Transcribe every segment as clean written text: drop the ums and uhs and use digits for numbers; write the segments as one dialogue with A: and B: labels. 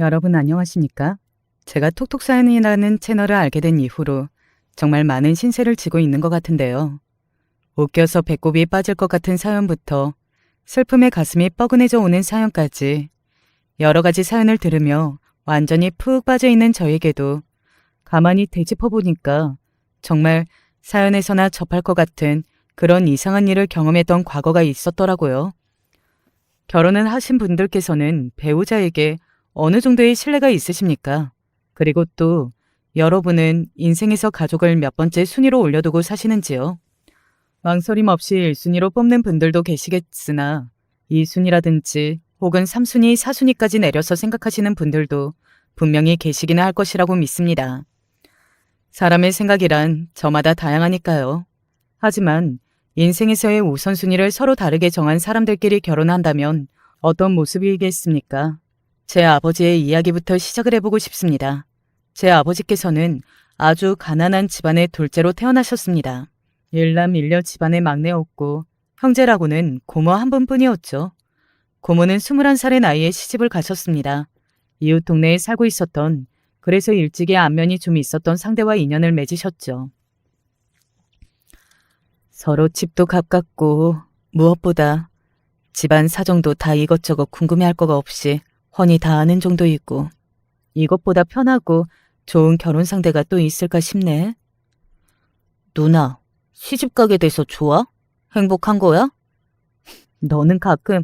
A: 여러분 안녕하십니까? 제가 톡톡사연이라는 채널을 알게 된 이후로 정말 많은 신세를 지고 있는 것 같은데요. 웃겨서 배꼽이 빠질 것 같은 사연부터 슬픔에 가슴이 뻐근해져 오는 사연까지 여러 가지 사연을 들으며 완전히 푹 빠져 있는 저에게도 가만히 되짚어 보니까 정말 사연에서나 접할 것 같은 그런 이상한 일을 경험했던 과거가 있었더라고요. 결혼을 하신 분들께서는 배우자에게 어느 정도의 신뢰가 있으십니까? 그리고 또 여러분은 인생에서 가족을 몇 번째 순위로 올려두고 사시는지요? 망설임 없이 1순위로 뽑는 분들도 계시겠으나 2순위라든지 혹은 3순위, 4순위까지 내려서 생각하시는 분들도 분명히 계시기는 할 것이라고 믿습니다. 사람의 생각이란 저마다 다양하니까요. 하지만 인생에서의 우선순위를 서로 다르게 정한 사람들끼리 결혼한다면 어떤 모습이겠습니까? 제 아버지의 이야기부터 시작을 해보고 싶습니다. 제 아버지께서는 아주 가난한 집안의 둘째로 태어나셨습니다. 일남일녀 집안의 막내였고 형제라고는 고모 한 분뿐이었죠. 고모는 21살의 나이에 시집을 가셨습니다. 이웃 동네에 살고 있었던, 그래서 일찍이 안면이 좀 있었던 상대와 인연을 맺으셨죠. 서로 집도 가깝고 무엇보다 집안 사정도 다 이것저것 궁금해할 거가 없이 훤히 다 아는 정도이고, 이것보다 편하고 좋은 결혼 상대가 또 있을까 싶네. 누나, 시집 가게 돼서 좋아? 행복한 거야? 너는 가끔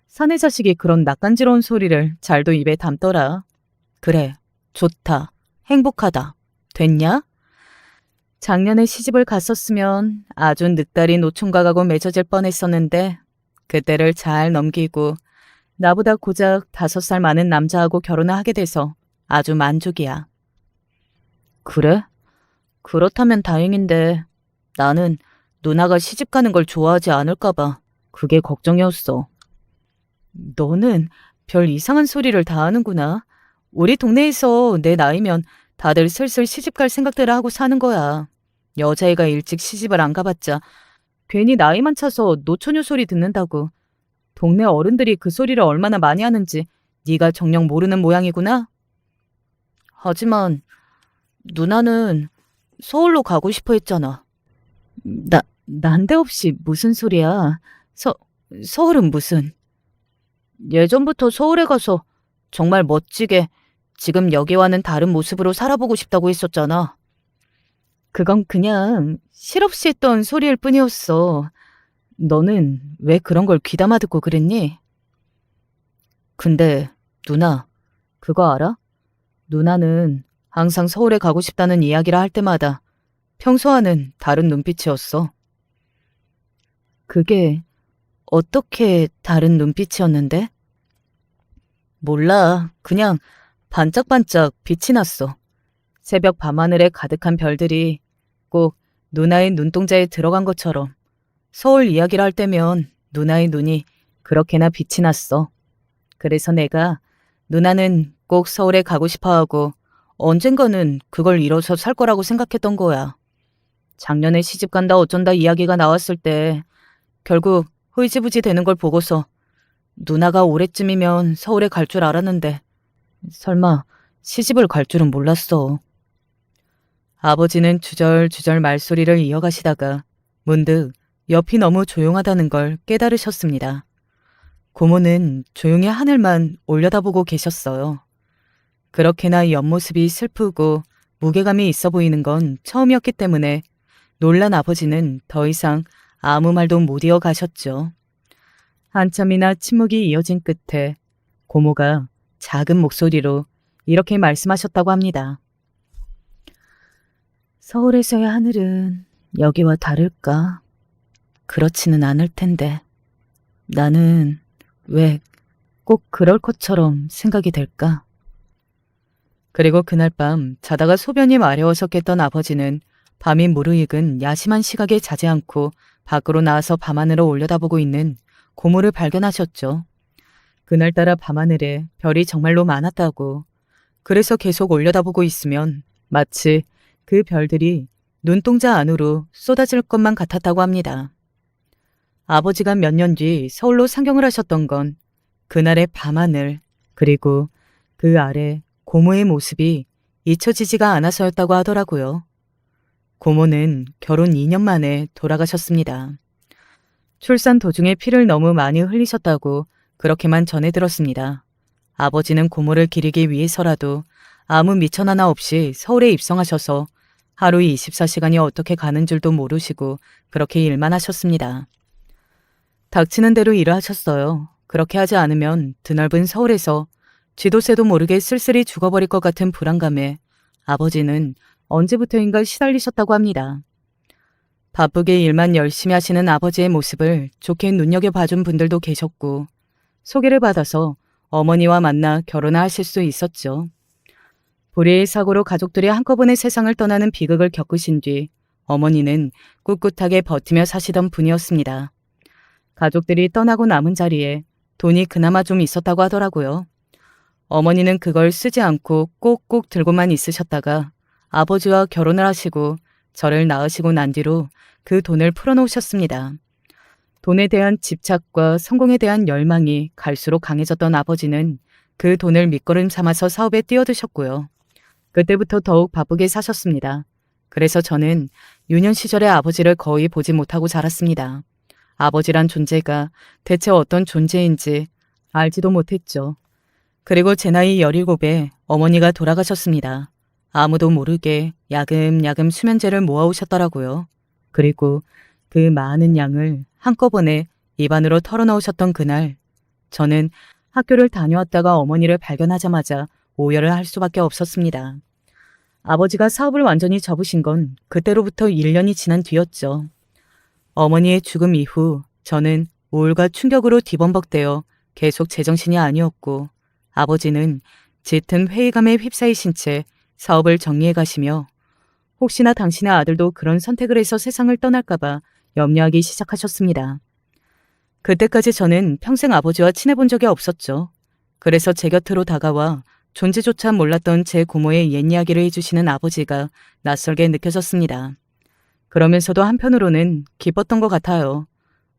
A: 사내 자식이 그런 낯간지러운 소리를 잘도 입에 담더라. 그래, 좋다, 행복하다. 됐냐? 작년에 시집을 갔었으면 아주 늑다리 노총각하고 맺어질 뻔했었는데 그때를 잘 넘기고 나보다 고작 5살 많은 남자하고 결혼을 하게 돼서 아주 만족이야. 그래? 그렇다면 다행인데 나는 누나가 시집 가는 걸 좋아하지 않을까 봐 그게 걱정이었어. 너는 별 이상한 소리를 다 하는구나. 우리 동네에서 내 나이면 다들 슬슬 시집 갈 생각들을 하고 사는 거야. 여자애가 일찍 시집을 안 가봤자 괜히 나이만 차서 노처녀 소리 듣는다고. 동네 어른들이 그 소리를 얼마나 많이 하는지 네가 정녕 모르는 모양이구나. 하지만 누나는 서울로 가고 싶어 했잖아. 난데없이 무슨 소리야. 서울은 무슨. 예전부터 서울에 가서 정말 멋지게 지금 여기와는 다른 모습으로 살아보고 싶다고 했었잖아. 그건 그냥 실없이 했던 소리일 뿐이었어. 너는 왜 그런 걸 귀담아 듣고 그랬니? 근데 누나, 그거 알아? 누나는 항상 서울에 가고 싶다는 이야기를 할 때마다 평소와는 다른 눈빛이었어. 그게 어떻게 다른 눈빛이었는데? 몰라. 그냥 반짝반짝 빛이 났어. 새벽 밤하늘에 가득한 별들이 꼭 누나의 눈동자에 들어간 것처럼 서울 이야기를 할 때면 누나의 눈이 그렇게나 빛이 났어. 그래서 내가 누나는 꼭 서울에 가고 싶어하고 언젠가는 그걸 이뤄서 살 거라고 생각했던 거야. 작년에 시집 간다 어쩐다 이야기가 나왔을 때 결국 흐지부지 되는 걸 보고서 누나가 올해쯤이면 서울에 갈 줄 알았는데 설마 시집을 갈 줄은 몰랐어. 아버지는 주절주절 말소리를 이어가시다가 문득 옆이 너무 조용하다는 걸 깨달으셨습니다. 고모는 조용히 하늘만 올려다보고 계셨어요. 그렇게나 옆모습이 슬프고 무게감이 있어 보이는 건 처음이었기 때문에 놀란 아버지는 더 이상 아무 말도 못 이어가셨죠. 한참이나 침묵이 이어진 끝에 고모가 작은 목소리로 이렇게 말씀하셨다고 합니다. 서울에서의 하늘은 여기와 다를까? 그렇지는 않을 텐데 나는 왜 꼭 그럴 것처럼 생각이 될까? 그리고 그날 밤 자다가 소변이 마려워서 깼던 아버지는 밤이 무르익은 야심한 시각에 자지 않고 밖으로 나와서 밤하늘을 올려다보고 있는 고모를 발견하셨죠. 그날따라 밤하늘에 별이 정말로 많았다고. 그래서 계속 올려다보고 있으면 마치 그 별들이 눈동자 안으로 쏟아질 것만 같았다고 합니다. 아버지가 몇 년 뒤 서울로 상경을 하셨던 건 그날의 밤하늘, 그리고 그 아래 고모의 모습이 잊혀지지가 않아서였다고 하더라고요. 고모는 결혼 2년 만에 돌아가셨습니다. 출산 도중에 피를 너무 많이 흘리셨다고 그렇게만 전해 들었습니다. 아버지는 고모를 기리기 위해서라도 아무 미천 하나 없이 서울에 입성하셔서 하루 24시간이 어떻게 가는 줄도 모르시고 그렇게 일만 하셨습니다. 닥치는 대로 일을 하셨어요. 그렇게 하지 않으면 드넓은 서울에서 쥐도 새도 모르게 쓸쓸히 죽어버릴 것 같은 불안감에 아버지는 언제부터인가 시달리셨다고 합니다. 바쁘게 일만 열심히 하시는 아버지의 모습을 좋게 눈여겨봐준 분들도 계셨고 소개를 받아서 어머니와 만나 결혼을 하실 수 있었죠. 불의의 사고로 가족들이 한꺼번에 세상을 떠나는 비극을 겪으신 뒤 어머니는 꿋꿋하게 버티며 사시던 분이었습니다. 가족들이 떠나고 남은 자리에 돈이 그나마 좀 있었다고 하더라고요. 어머니는 그걸 쓰지 않고 꼭꼭 들고만 있으셨다가 아버지와 결혼을 하시고 저를 낳으시고 난 뒤로 그 돈을 풀어놓으셨습니다. 돈에 대한 집착과 성공에 대한 열망이 갈수록 강해졌던 아버지는 그 돈을 밑거름 삼아서 사업에 뛰어드셨고요. 그때부터 더욱 바쁘게 사셨습니다. 그래서 저는 유년 시절의 아버지를 거의 보지 못하고 자랐습니다. 아버지란 존재가 대체 어떤 존재인지 알지도 못했죠. 그리고 제 나이 17에 어머니가 돌아가셨습니다. 아무도 모르게 야금야금 수면제를 모아오셨더라고요. 그리고 그 많은 양을 한꺼번에 입안으로 털어넣으셨던 그날, 저는 학교를 다녀왔다가 어머니를 발견하자마자 오열을 할 수밖에 없었습니다. 아버지가 사업을 완전히 접으신 건 그때로부터 1년이 지난 뒤였죠. 어머니의 죽음 이후 저는 우울과 충격으로 뒤범벅되어 계속 제정신이 아니었고 아버지는 짙은 회의감에 휩싸이신 채 사업을 정리해 가시며 혹시나 당신의 아들도 그런 선택을 해서 세상을 떠날까봐 염려하기 시작하셨습니다. 그때까지 저는 평생 아버지와 친해본 적이 없었죠. 그래서 제 곁으로 다가와 존재조차 몰랐던 제 고모의 옛 이야기를 해주시는 아버지가 낯설게 느껴졌습니다. 그러면서도 한편으로는 기뻤던 것 같아요.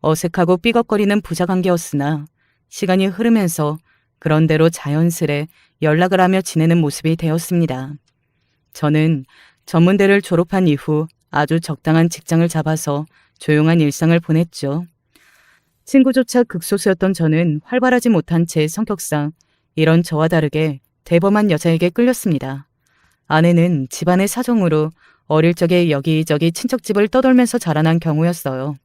A: 어색하고 삐걱거리는 부자관계였으나 시간이 흐르면서 그런대로 자연스레 연락을 하며 지내는 모습이 되었습니다. 저는 전문대를 졸업한 이후 아주 적당한 직장을 잡아서 조용한 일상을 보냈죠. 친구조차 극소수였던 저는 활발하지 못한 제 성격상 이런 저와 다르게 대범한 여자에게 끌렸습니다. 아내는 집안의 사정으로 어릴 적에 여기저기 친척집을 떠돌면서 자라난 경우였어요.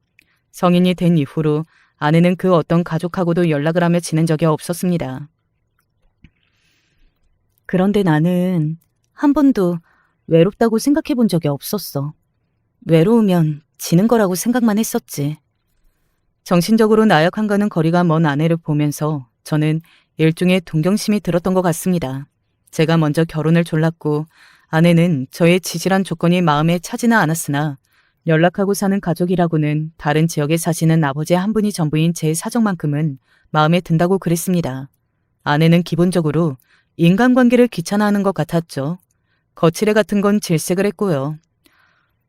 A: 성인이 된 이후로 아내는 그 어떤 가족하고도 연락을 하며 지낸 적이 없었습니다. 그런데 나는 한 번도 외롭다고 생각해 본 적이 없었어. 외로우면 지는 거라고 생각만 했었지. 정신적으로 나약한가는 거리가 먼 아내를 보면서 저는 일종의 동경심이 들었던 것 같습니다. 제가 먼저 결혼을 졸랐고 아내는 저의 지질한 조건이 마음에 차지는 않았으나 연락하고 사는 가족이라고는 다른 지역에 사시는 아버지 한 분이 전부인 제 사정만큼은 마음에 든다고 그랬습니다. 아내는 기본적으로 인간관계를 귀찮아하는 것 같았죠. 거칠애 같은 건 질색을 했고요.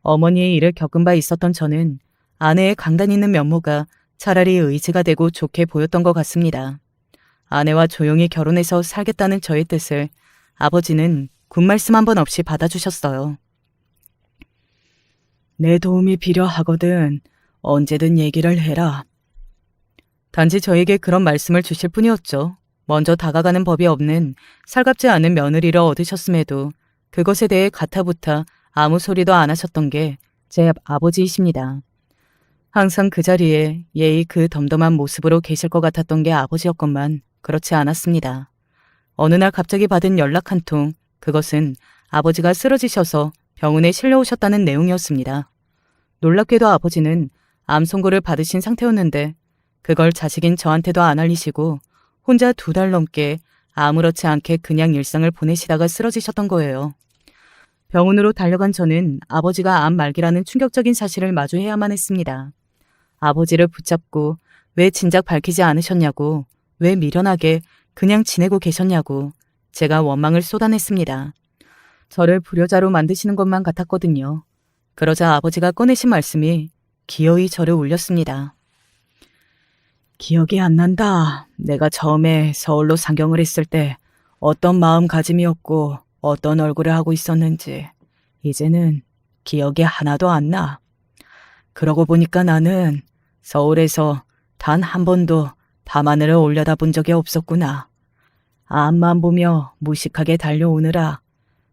A: 어머니의 일을 겪은 바 있었던 저는 아내의 강단 있는 면모가 차라리 의지가 되고 좋게 보였던 것 같습니다. 아내와 조용히 결혼해서 살겠다는 저의 뜻을 아버지는 군말씀 한 번 없이 받아주셨어요. 내 도움이 필요하거든 언제든 얘기를 해라. 단지 저에게 그런 말씀을 주실 뿐이었죠. 먼저 다가가는 법이 없는 살갑지 않은 며느리를 얻으셨음에도 그것에 대해 가타부타 아무 소리도 안 하셨던 게 제 아버지이십니다. 항상 그 자리에 예의 그 덤덤한 모습으로 계실 것 같았던 게 아버지였건만 그렇지 않았습니다. 어느 날 갑자기 받은 연락 한 통, 그것은 아버지가 쓰러지셔서 병원에 실려오셨다는 내용이었습니다. 놀랍게도 아버지는 암 선고를 받으신 상태였는데 그걸 자식인 저한테도 안 알리시고 혼자 2달 넘게 아무렇지 않게 그냥 일상을 보내시다가 쓰러지셨던 거예요. 병원으로 달려간 저는 아버지가 암 말기라는 충격적인 사실을 마주해야만 했습니다. 아버지를 붙잡고 왜 진작 밝히지 않으셨냐고, 왜 미련하게 그냥 지내고 계셨냐고 제가 원망을 쏟아냈습니다. 저를 불효자로 만드시는 것만 같았거든요. 그러자 아버지가 꺼내신 말씀이 기어이 저를 울렸습니다. 기억이 안 난다. 내가 처음에 서울로 상경을 했을 때 어떤 마음가짐이었고 어떤 얼굴을 하고 있었는지 이제는 기억이 하나도 안 나. 그러고 보니까 나는 서울에서 단 한 번도 밤하늘을 올려다본 적이 없었구나. 앞만 보며 무식하게 달려오느라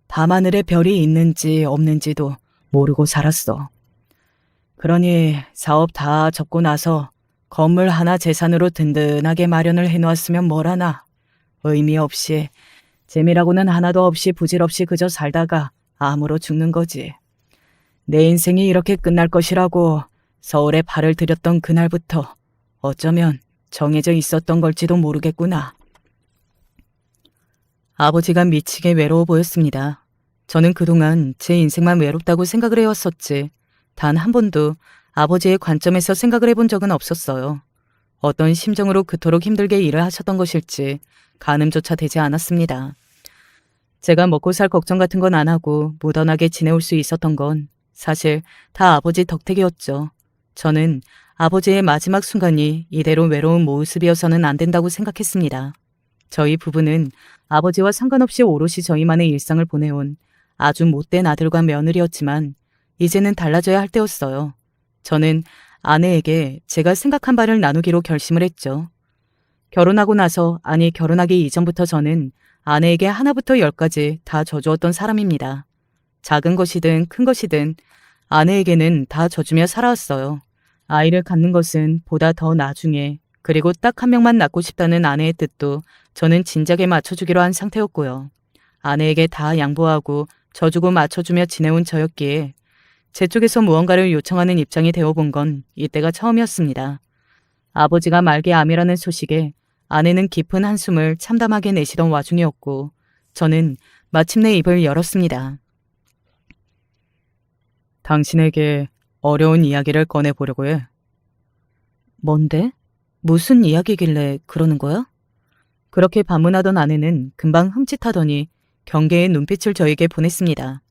A: 밤하늘에 별이 있는지 없는지도 모르고 살았어. 그러니 사업 다 접고 나서 건물 하나 재산으로 든든하게 마련을 해놓았으면 뭐라나. 의미 없이 재미라고는 하나도 없이 부질없이 그저 살다가 암으로 죽는 거지. 내 인생이 이렇게 끝날 것이라고 서울에 발을 들였던 그날부터 어쩌면 정해져 있었던 걸지도 모르겠구나. 아버지가 미치게 외로워 보였습니다. 저는 그동안 제 인생만 외롭다고 생각을 해왔었지 단 한 번도 아버지의 관점에서 생각을 해본 적은 없었어요. 어떤 심정으로 그토록 힘들게 일을 하셨던 것일지 가늠조차 되지 않았습니다. 제가 먹고 살 걱정 같은 건 안 하고 무던하게 지내올 수 있었던 건 사실 다 아버지 덕택이었죠. 저는 아버지의 마지막 순간이 이대로 외로운 모습이어서는 안 된다고 생각했습니다. 저희 부부는 아버지와 상관없이 오롯이 저희만의 일상을 보내온 아주 못된 아들과 며느리였지만 이제는 달라져야 할 때였어요. 저는 아내에게 제가 생각한 바를 나누기로 결심을 했죠. 결혼하고 나서, 아니 결혼하기 이전부터 저는 아내에게 하나부터 열까지 다 져주었던 사람입니다. 작은 것이든 큰 것이든 아내에게는 다 져주며 살아왔어요. 아이를 갖는 것은 보다 더 나중에, 그리고 딱 한 명만 낳고 싶다는 아내의 뜻도 저는 진작에 맞춰주기로 한 상태였고요. 아내에게 다 양보하고 져주고 맞춰주며 지내온 저였기에 제 쪽에서 무언가를 요청하는 입장이 되어본 건 이때가 처음이었습니다. 아버지가 말기 암이라는 소식에 아내는 깊은 한숨을 참담하게 내쉬던 와중이었고 저는 마침내 입을 열었습니다. 당신에게 어려운 이야기를 꺼내보려고 해. 뭔데? 무슨 이야기길래 그러는 거야? 그렇게 반문하던 아내는 금방 흠칫하더니 경계의 눈빛을 저에게 보냈습니다.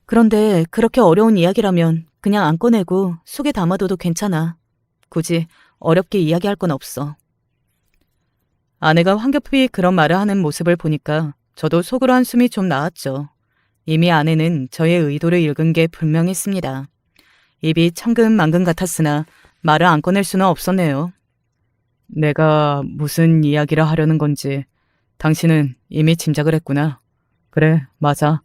A: 그런데 그렇게 어려운 이야기라면 그냥 안 꺼내고 속에 담아둬도 괜찮아. 굳이 어렵게 이야기할 건 없어. 아내가 황급히 그런 말을 하는 모습을 보니까 저도 속으로 한숨이 좀 나왔죠. 이미 아내는 저의 의도를 읽은 게 분명했습니다. 입이 천근만근 같았으나 말을 안 꺼낼 수는 없었네요. 내가 무슨 이야기를 하려는 건지 당신은 이미 짐작을 했구나. 그래, 맞아.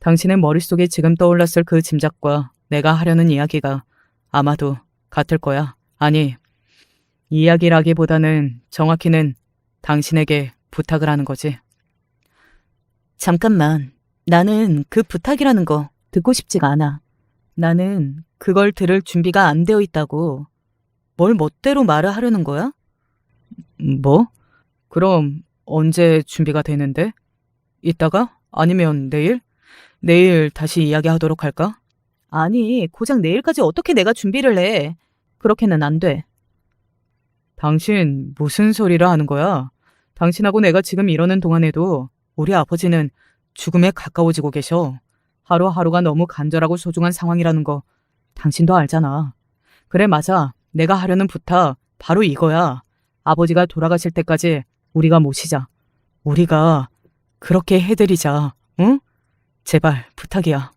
A: 당신의 머릿속에 지금 떠올랐을 그 짐작과 내가 하려는 이야기가 아마도 같을 거야. 아니, 이야기라기보다는 정확히는 당신에게 부탁을 하는 거지. 잠깐만. 나는 그 부탁이라는 거 듣고 싶지가 않아. 나는 그걸 들을 준비가 안 되어 있다고. 뭘 멋대로 말을 하려는 거야? 뭐? 그럼 언제 준비가 되는데? 이따가? 아니면 내일? 내일 다시 이야기하도록 할까? 아니, 고작 내일까지 어떻게 내가 준비를 해. 그렇게는 안 돼. 당신 무슨 소리를 하는 거야? 당신하고 내가 지금 이러는 동안에도 우리 아버지는 죽음에 가까워지고 계셔. 하루하루가 너무 간절하고 소중한 상황이라는 거 당신도 알잖아. 그래, 맞아. 내가 하려는 부탁 바로 이거야. 아버지가 돌아가실 때까지 우리가 모시자. 우리가 그렇게 해드리자. 응? 제발 부탁이야.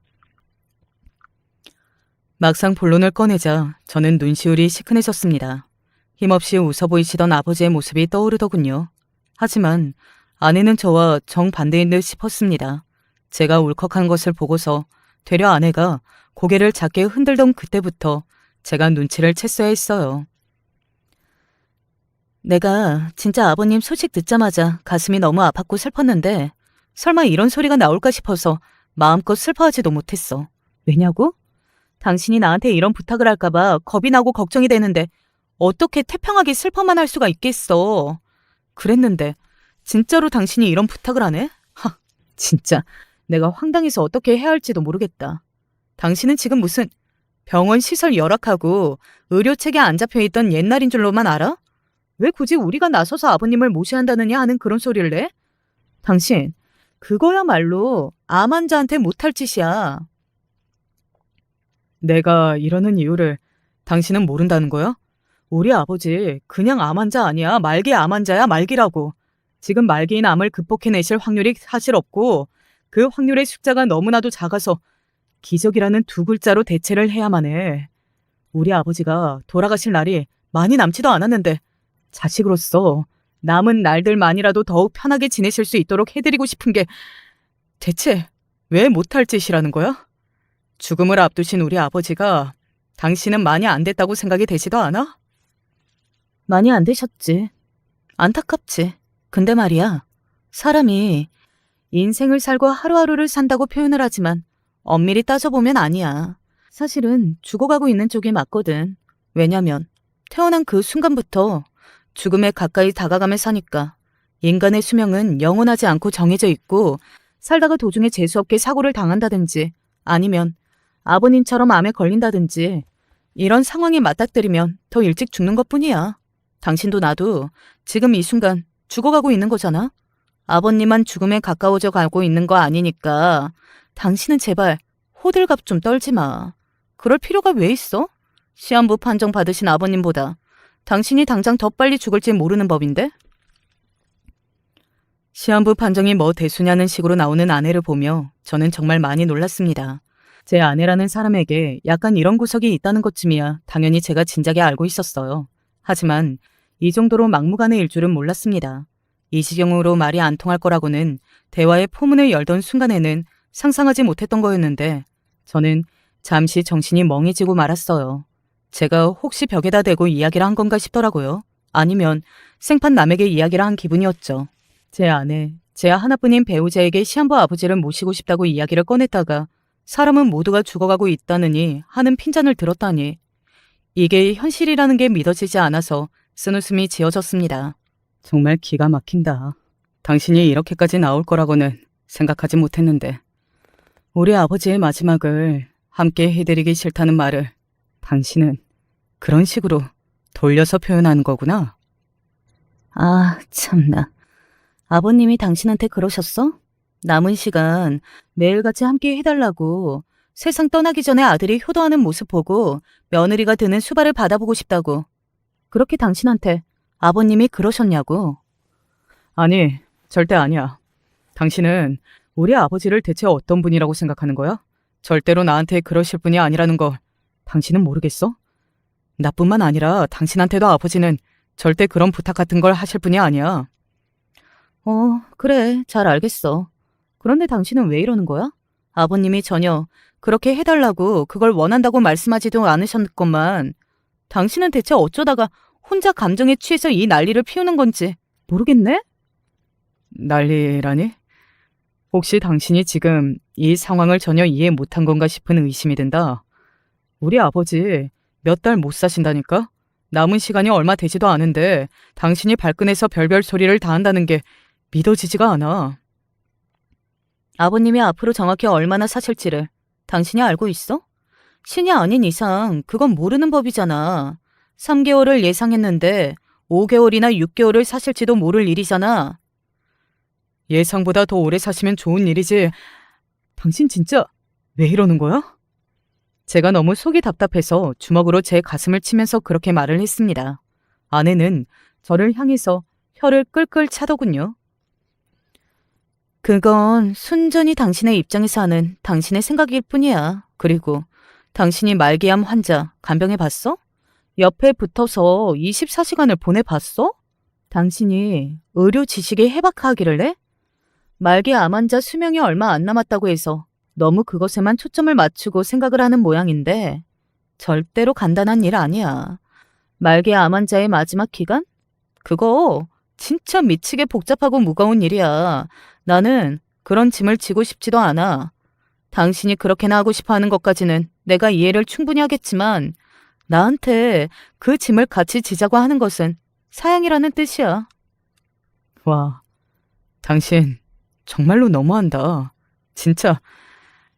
A: 막상 본론을 꺼내자 저는 눈시울이 시큰해졌습니다. 힘없이 웃어 보이시던 아버지의 모습이 떠오르더군요. 하지만 아내는 저와 정반대인 듯 싶었습니다. 제가 울컥한 것을 보고서 되려 아내가 고개를 작게 흔들던 그때부터 제가 눈치를 챘어야 했어요. 내가 진짜 아버님 소식 듣자마자 가슴이 너무 아팠고 슬펐는데 설마 이런 소리가 나올까 싶어서 마음껏 슬퍼하지도 못했어. 왜냐고? 당신이 나한테 이런 부탁을 할까봐 겁이 나고 걱정이 되는데 어떻게 태평하게 슬퍼만 할 수가 있겠어. 그랬는데 진짜로 당신이 이런 부탁을 하네? 하, 진짜 내가 황당해서 어떻게 해야 할지도 모르겠다. 당신은 지금 무슨 병원 시설 열악하고 의료체계 안 잡혀있던 옛날인 줄로만 알아? 왜 굳이 우리가 나서서 아버님을 모셔야 한다느냐 하는 그런 소리를 내? 당신, 그거야말로 암 환자한테 못할 짓이야. 내가 이러는 이유를 당신은 모른다는 거야? 우리 아버지 그냥 암 환자 아니야. 말기 암 환자야, 말기라고. 지금 말기인 암을 극복해내실 확률이 사실 없고 그 확률의 숫자가 너무나도 작아서 기적이라는 두 글자로 대체를 해야만 해. 우리 아버지가 돌아가실 날이 많이 남지도 않았는데 자식으로서 남은 날들만이라도 더욱 편하게 지내실 수 있도록 해드리고 싶은 게 대체 왜 못할 짓이라는 거야? 죽음을 앞두신 우리 아버지가 당신은 많이 안 됐다고 생각이 되지도 않아? 많이 안 되셨지. 안타깝지. 근데 말이야, 사람이 인생을 살고 하루하루를 산다고 표현을 하지만 엄밀히 따져보면 아니야. 사실은 죽어가고 있는 쪽이 맞거든. 왜냐면 태어난 그 순간부터 죽음에 가까이 다가가며 사니까 인간의 수명은 영원하지 않고 정해져 있고 살다가 도중에 재수없게 사고를 당한다든지 아니면 아버님처럼 암에 걸린다든지 이런 상황에 맞닥뜨리면 더 일찍 죽는 것뿐이야. 당신도 나도 지금 이 순간 죽어가고 있는 거잖아. 아버님만 죽음에 가까워져 가고 있는 거 아니니까 당신은 제발 호들갑 좀 떨지 마. 그럴 필요가 왜 있어? 시한부 판정 받으신 아버님보다 당신이 당장 더 빨리 죽을지 모르는 법인데? 시한부 판정이 뭐 대수냐는 식으로 나오는 아내를 보며 저는 정말 많이 놀랐습니다. 제 아내라는 사람에게 약간 이런 구석이 있다는 것쯤이야 당연히 제가 진작에 알고 있었어요. 하지만 이 정도로 막무가내일 줄은 몰랐습니다. 이 지경으로 말이 안 통할 거라고는 대화의 포문을 열던 순간에는 상상하지 못했던 거였는데 저는 잠시 정신이 멍해지고 말았어요. 제가 혹시 벽에다 대고 이야기를 한 건가 싶더라고요. 아니면 생판 남에게 이야기를 한 기분이었죠. 제 아내, 제 하나뿐인 배우자에게 시한부 아버지를 모시고 싶다고 이야기를 꺼냈다가 사람은 모두가 죽어가고 있다느니 하는 핀잔을 들었다니 이게 현실이라는 게 믿어지지 않아서 쓴웃음이 지어졌습니다. 정말 기가 막힌다. 당신이 이렇게까지 나올 거라고는 생각하지 못했는데 우리 아버지의 마지막을 함께 해드리기 싫다는 말을 당신은 그런 식으로 돌려서 표현하는 거구나. 아, 참나. 아버님이 당신한테 그러셨어? 남은 시간 매일같이 함께 해달라고 세상 떠나기 전에 아들이 효도하는 모습 보고 며느리가 드는 수발을 받아보고 싶다고. 그렇게 당신한테 아버님이 그러셨냐고. 아니, 절대 아니야. 당신은 우리 아버지를 대체 어떤 분이라고 생각하는 거야? 절대로 나한테 그러실 분이 아니라는 걸 당신은 모르겠어? 나뿐만 아니라 당신한테도 아버지는 절대 그런 부탁 같은 걸 하실 분이 아니야. 그래. 잘 알겠어. 그런데 당신은 왜 이러는 거야? 아버님이 전혀 그렇게 해달라고 그걸 원한다고 말씀하지도 않으셨건만 당신은 대체 어쩌다가 혼자 감정에 취해서 이 난리를 피우는 건지 모르겠네? 난리라니? 혹시 당신이 지금 이 상황을 전혀 이해 못한 건가 싶은 의심이 든다. 우리 아버지 몇 달 못 사신다니까? 남은 시간이 얼마 되지도 않은데 당신이 발끈해서 별별 소리를 다 한다는 게 믿어지지가 않아. 아버님이 앞으로 정확히 얼마나 사실지를 당신이 알고 있어? 신이 아닌 이상 그건 모르는 법이잖아. 3개월을 예상했는데 5개월이나 6개월을 사실지도 모를 일이잖아. 예상보다 더 오래 사시면 좋은 일이지. 당신 진짜 왜 이러는 거야? 제가 너무 속이 답답해서 주먹으로 제 가슴을 치면서 그렇게 말을 했습니다. 아내는 저를 향해서 혀를 끌끌 차더군요. 그건 순전히 당신의 입장에서 하는 당신의 생각일 뿐이야. 그리고 당신이 말기암 환자 간병해봤어? 옆에 붙어서 24시간을 보내봤어? 당신이 의료 지식에 해박하기를 해? 말기암 환자 수명이 얼마 안 남았다고 해서 너무 그것에만 초점을 맞추고 생각을 하는 모양인데 절대로 간단한 일 아니야. 말기암 환자의 마지막 기간? 그거 진짜 미치게 복잡하고 무거운 일이야. 나는 그런 짐을 지고 싶지도 않아. 당신이 그렇게나 하고 싶어 하는 것까지는 내가 이해를 충분히 하겠지만 나한테 그 짐을 같이 지자고 하는 것은 사양이라는 뜻이야. 와, 당신 정말로 너무한다. 진짜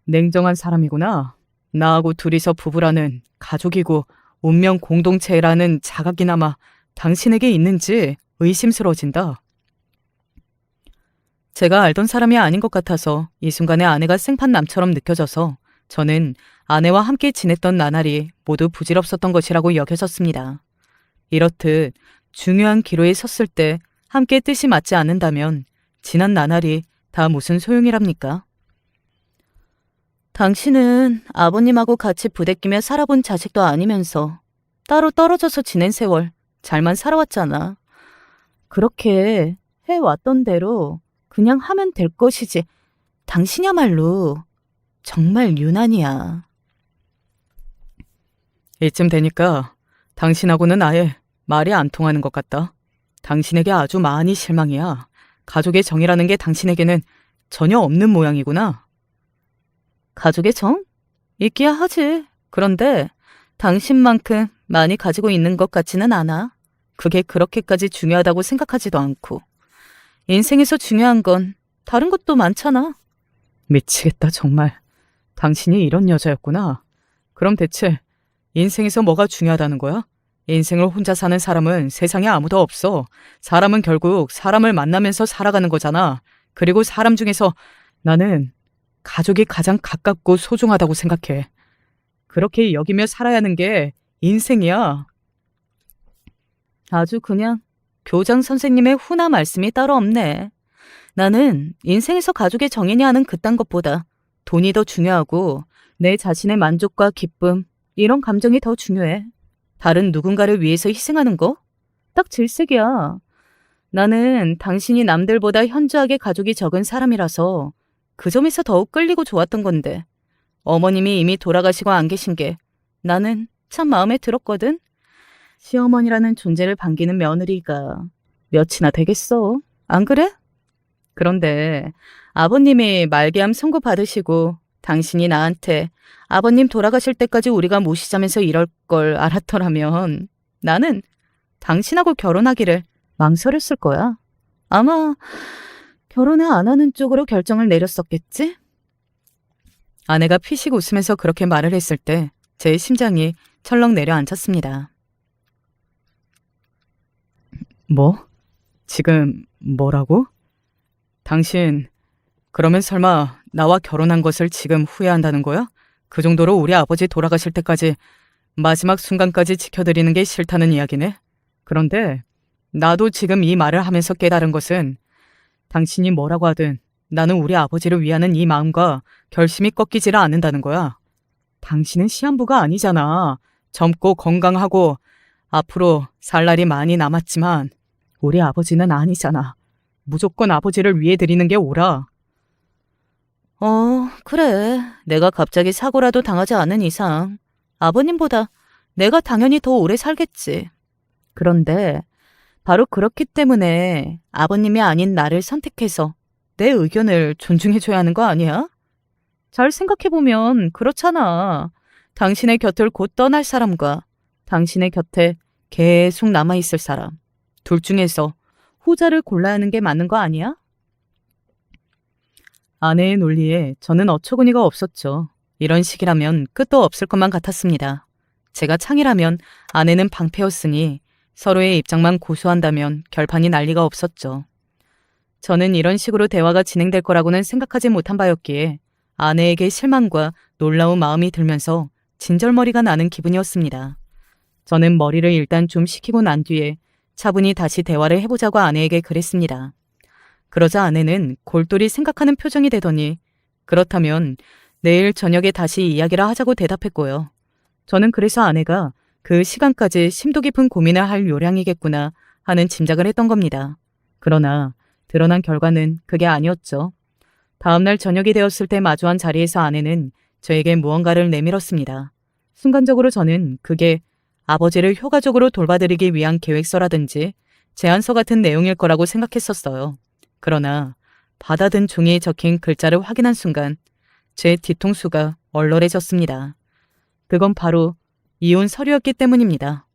A: 냉정한 사람이구나. 나하고 둘이서 부부라는 가족이고 운명 공동체라는 자각이나마 당신에게 있는지 의심스러워진다. 제가 알던 사람이 아닌 것 같아서 이 순간에 아내가 생판남처럼 느껴져서 저는 아내와 함께 지냈던 나날이 모두 부질없었던 것이라고 여겨졌습니다. 이렇듯 중요한 기로에 섰을 때 함께 뜻이 맞지 않는다면 지난 나날이 다 무슨 소용이랍니까? 당신은 아버님하고 같이 부대끼며 살아본 자식도 아니면서 따로 떨어져서 지낸 세월 잘만 살아왔잖아. 그렇게 해왔던 대로 그냥 하면 될 것이지. 당신이야말로 정말 유난이야. 이쯤 되니까 당신하고는 아예 말이 안 통하는 것 같다. 당신에게 아주 많이 실망이야. 가족의 정이라는 게 당신에게는 전혀 없는 모양이구나. 가족의 정? 있기야 하지. 그런데 당신만큼 많이 가지고 있는 것 같지는 않아. 그게 그렇게까지 중요하다고 생각하지도 않고. 인생에서 중요한 건 다른 것도 많잖아. 미치겠다, 정말. 당신이 이런 여자였구나. 그럼 대체 인생에서 뭐가 중요하다는 거야? 인생을 혼자 사는 사람은 세상에 아무도 없어. 사람은 결국 사람을 만나면서 살아가는 거잖아. 그리고 사람 중에서 나는 가족이 가장 가깝고 소중하다고 생각해. 그렇게 여기며 살아야 하는 게 인생이야. 아주 그냥 교장 선생님의 훈화 말씀이 따로 없네. 나는 인생에서 가족의 정이냐 하는 그딴 것보다 돈이 더 중요하고 내 자신의 만족과 기쁨, 이런 감정이 더 중요해. 다른 누군가를 위해서 희생하는 거? 딱 질색이야. 나는 당신이 남들보다 현저하게 가족이 적은 사람이라서 그 점에서 더욱 끌리고 좋았던 건데 어머님이 이미 돌아가시고 안 계신 게 나는 참 마음에 들었거든. 시어머니라는 존재를 반기는 며느리가 몇이나 되겠어. 안 그래? 그런데 아버님이 말기암 선고 받으시고 당신이 나한테 아버님 돌아가실 때까지 우리가 모시자면서 이럴 걸 알았더라면 나는 당신하고 결혼하기를 망설였을 거야. 아마 결혼을 안 하는 쪽으로 결정을 내렸었겠지? 아내가 피식 웃으면서 그렇게 말을 했을 때 제 심장이 철렁 내려앉았습니다. 뭐? 지금 뭐라고? 당신 그러면 설마 나와 결혼한 것을 지금 후회한다는 거야? 그 정도로 우리 아버지 돌아가실 때까지 마지막 순간까지 지켜드리는 게 싫다는 이야기네. 그런데 나도 지금 이 말을 하면서 깨달은 것은 당신이 뭐라고 하든 나는 우리 아버지를 위하는 이 마음과 결심이 꺾이지를 않는다는 거야. 당신은 시한부가 아니잖아. 젊고 건강하고 앞으로 살 날이 많이 남았지만 우리 아버지는 아니잖아. 무조건 아버지를 위해 드리는 게 옳아. 그래. 내가 갑자기 사고라도 당하지 않은 이상 아버님보다 내가 당연히 더 오래 살겠지. 그런데 바로 그렇기 때문에 아버님이 아닌 나를 선택해서 내 의견을 존중해줘야 하는 거 아니야? 잘 생각해보면 그렇잖아. 당신의 곁을 곧 떠날 사람과 당신의 곁에 계속 남아있을 사람. 둘 중에서 후자를 골라야 하는 게 맞는 거 아니야? 아내의 논리에 저는 어처구니가 없었죠. 이런 식이라면 끝도 없을 것만 같았습니다. 제가 창이라면 아내는 방패였으니 서로의 입장만 고수한다면 결판이 날 리가 없었죠. 저는 이런 식으로 대화가 진행될 거라고는 생각하지 못한 바였기에 아내에게 실망과 놀라운 마음이 들면서 진절머리가 나는 기분이었습니다. 저는 머리를 일단 좀 식히고 난 뒤에 차분히 다시 대화를 해보자고 아내에게 그랬습니다. 그러자 아내는 골똘히 생각하는 표정이 되더니 그렇다면 내일 저녁에 다시 이야기를 하자고 대답했고요. 저는 그래서 아내가 그 시간까지 심도 깊은 고민을 할 요량이겠구나 하는 짐작을 했던 겁니다. 그러나 드러난 결과는 그게 아니었죠. 다음날 저녁이 되었을 때 마주한 자리에서 아내는 저에게 무언가를 내밀었습니다. 순간적으로 저는 그게 아버지를 효과적으로 돌봐드리기 위한 계획서라든지 제안서 같은 내용일 거라고 생각했었어요. 그러나 받아든 종이에 적힌 글자를 확인한 순간 제 뒤통수가 얼얼해졌습니다. 그건 바로 이혼 서류였기 때문입니다.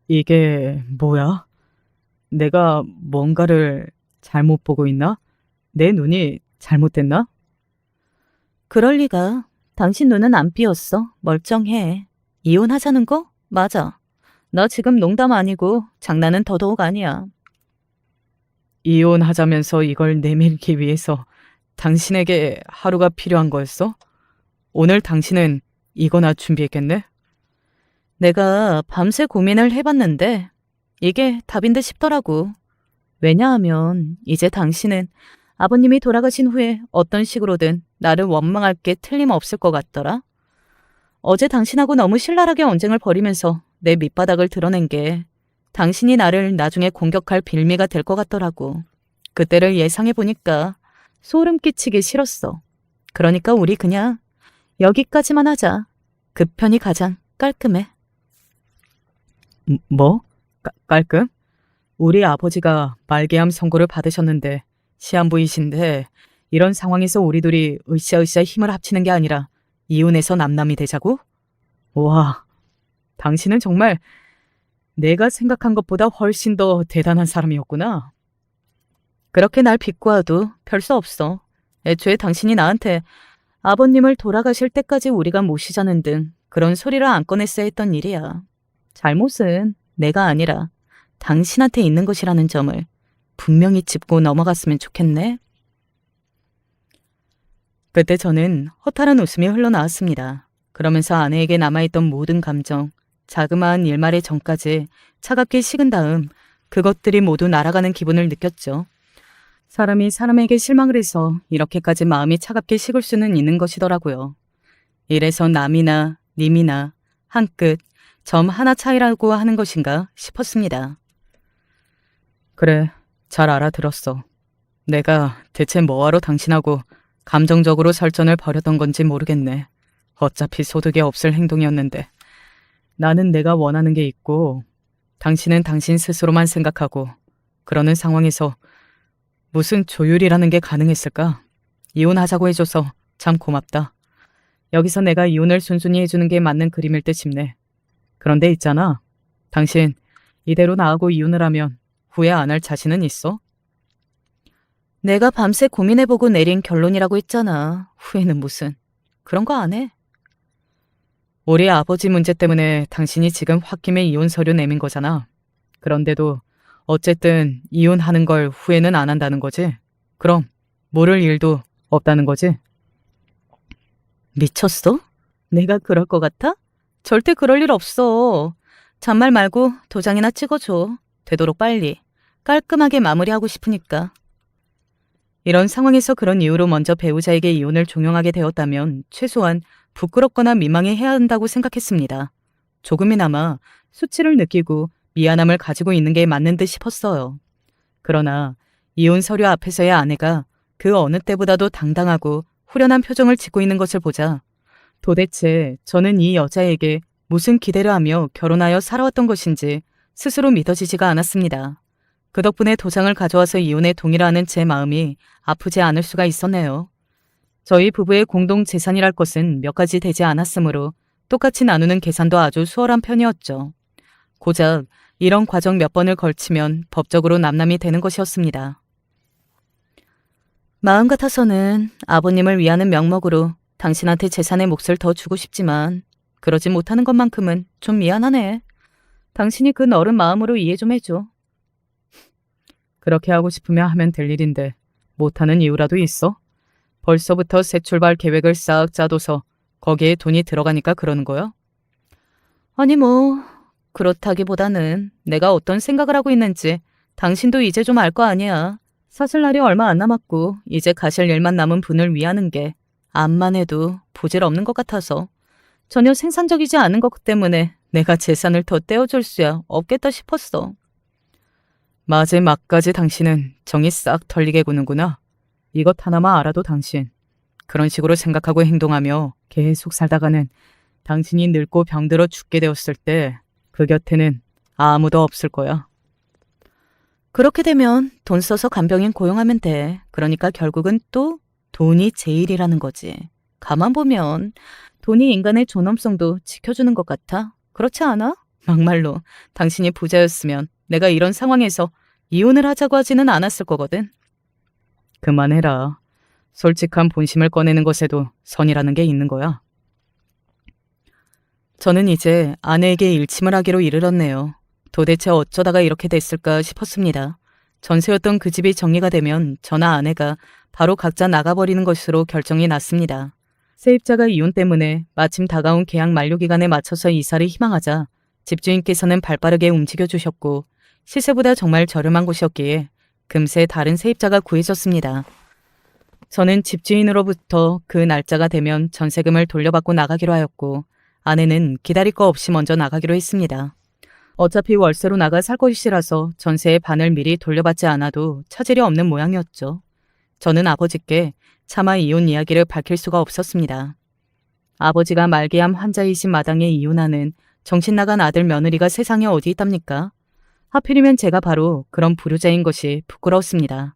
A: 이게 뭐야? 내가 뭔가를 잘못 보고 있나? 내 눈이 잘못됐나? 그럴 리가. 당신 눈은 안 삐었어. 멀쩡해. 이혼하자는 거? 맞아. 나 지금 농담 아니고 장난은 더더욱 아니야. 이혼하자면서 이걸 내밀기 위해서 당신에게 하루가 필요한 거였어? 오늘 당신은 이거나 준비했겠네? 내가 밤새 고민을 해봤는데 이게 답인 듯 싶더라고. 왜냐하면 이제 당신은 아버님이 돌아가신 후에 어떤 식으로든 나를 원망할 게 틀림없을 것 같더라. 어제 당신하고 너무 신랄하게 언쟁을 벌이면서 내 밑바닥을 드러낸 게 당신이 나를 나중에 공격할 빌미가 될 것 같더라고. 그때를 예상해 보니까 소름 끼치기 싫었어. 그러니까 우리 그냥 여기까지만 하자. 그 편이 가장 깔끔해. 뭐? 깔끔? 우리 아버지가 말기암 선고를 받으셨는데 시한부이신데 이런 상황에서 우리 둘이 으쌰으쌰 힘을 합치는 게 아니라 이혼해서 남남이 되자고? 와, 당신은 정말 내가 생각한 것보다 훨씬 더 대단한 사람이었구나. 그렇게 날 비꼬아도 별 수 없어. 애초에 당신이 나한테 아버님을 돌아가실 때까지 우리가 모시자는 등 그런 소리를 안 꺼냈어야 했던 일이야. 잘못은 내가 아니라 당신한테 있는 것이라는 점을 분명히 짚고 넘어갔으면 좋겠네. 그때 저는 허탈한 웃음이 흘러나왔습니다. 그러면서 아내에게 남아있던 모든 감정, 자그마한 일말의 정까지 차갑게 식은 다음 그것들이 모두 날아가는 기분을 느꼈죠. 사람이 사람에게 실망을 해서 이렇게까지 마음이 차갑게 식을 수는 있는 것이더라고요. 이래서 남이나 님이나 한 끗, 점 하나 차이라고 하는 것인가 싶었습니다. 그래, 잘 알아들었어. 내가 대체 뭐하러 당신하고 감정적으로 설전을 벌였던 건지 모르겠네. 어차피 소득이 없을 행동이었는데. 나는 내가 원하는 게 있고 당신은 당신 스스로만 생각하고 그러는 상황에서 무슨 조율이라는 게 가능했을까? 이혼하자고 해줘서 참 고맙다. 여기서 내가 이혼을 순순히 해주는 게 맞는 그림일 듯 싶네. 그런데 있잖아. 당신 이대로 나하고 이혼을 하면 후회 안 할 자신은 있어? 내가 밤새 고민해보고 내린 결론이라고 했잖아. 후회는 무슨. 그런 거 안 해. 우리 아버지 문제 때문에 당신이 지금 홧김에 이혼 서류 내민 거잖아. 그런데도 어쨌든 이혼하는 걸 후회는 안 한다는 거지? 그럼 모를 일도 없다는 거지? 미쳤어? 내가 그럴 것 같아? 절대 그럴 일 없어. 잔말 말고 도장이나 찍어줘. 되도록 빨리. 깔끔하게 마무리하고 싶으니까. 이런 상황에서 그런 이유로 먼저 배우자에게 이혼을 종용하게 되었다면 최소한 부끄럽거나 민망해해야 한다고 생각했습니다. 조금이나마 수치를 느끼고 미안함을 가지고 있는 게 맞는 듯 싶었어요. 그러나 이혼 서류 앞에서의 아내가 그 어느 때보다도 당당하고 후련한 표정을 짓고 있는 것을 보자 도대체 저는 이 여자에게 무슨 기대를 하며 결혼하여 살아왔던 것인지 스스로 믿어지지가 않았습니다. 그 덕분에 도장을 가져와서 이혼에 동의하는 제 마음이 아프지 않을 수가 있었네요. 저희 부부의 공동 재산이랄 것은 몇 가지 되지 않았으므로 똑같이 나누는 계산도 아주 수월한 편이었죠. 고작 이런 과정 몇 번을 걸치면 법적으로 남남이 되는 것이었습니다. 마음 같아서는 아버님을 위하는 명목으로 당신한테 재산의 몫을 더 주고 싶지만 그러지 못하는 것만큼은 좀 미안하네. 당신이 그 너른 마음으로 이해 좀 해줘. 그렇게 하고 싶으면 하면 될 일인데 못하는 이유라도 있어? 벌써부터 새 출발 계획을 싹 짜둬서 거기에 돈이 들어가니까 그러는 거야? 아니 뭐 그렇다기보다는 내가 어떤 생각을 하고 있는지 당신도 이제 좀 알 거 아니야. 사실 날이 얼마 안 남았고 이제 가실 일만 남은 분을 위하는 게 암만 해도 부질없는 것 같아서 전혀 생산적이지 않은 것 때문에 내가 재산을 더 떼어줄 수야 없겠다 싶었어. 마지막까지 당신은 정이 싹 털리게 구는구나. 이것 하나만 알아도 당신 그런 식으로 생각하고 행동하며 계속 살다가는 당신이 늙고 병들어 죽게 되었을 때 그 곁에는 아무도 없을 거야. 그렇게 되면 돈 써서 간병인 고용하면 돼. 그러니까 결국은 또 돈이 제일이라는 거지. 가만 보면 돈이 인간의 존엄성도 지켜주는 것 같아. 그렇지 않아? 막말로 당신이 부자였으면 내가 이런 상황에서 이혼을 하자고 하지는 않았을 거거든. 그만해라. 솔직한 본심을 꺼내는 것에도 선이라는 게 있는 거야. 저는 이제 아내에게 일침을 하기로 이르렀네요. 도대체 어쩌다가 이렇게 됐을까 싶었습니다. 전세였던 그 집이 정리가 되면 저나 아내가 바로 각자 나가버리는 것으로 결정이 났습니다. 세입자가 이혼 때문에 마침 다가온 계약 만료 기간에 맞춰서 이사를 희망하자 집주인께서는 발빠르게 움직여주셨고 시세보다 정말 저렴한 곳이었기에 금세 다른 세입자가 구해졌습니다. 저는 집주인으로부터 그 날짜가 되면 전세금을 돌려받고 나가기로 하였고 아내는 기다릴 거 없이 먼저 나가기로 했습니다. 어차피 월세로 나가 살 것이라서 전세의 반을 미리 돌려받지 않아도 차질이 없는 모양이었죠. 저는 아버지께 차마 이혼 이야기를 밝힐 수가 없었습니다. 아버지가 말기암 환자이신 마당에 이혼하는 정신 나간 아들 며느리가 세상에 어디 있답니까? 하필이면 제가 바로 그런 불효자인 것이 부끄러웠습니다.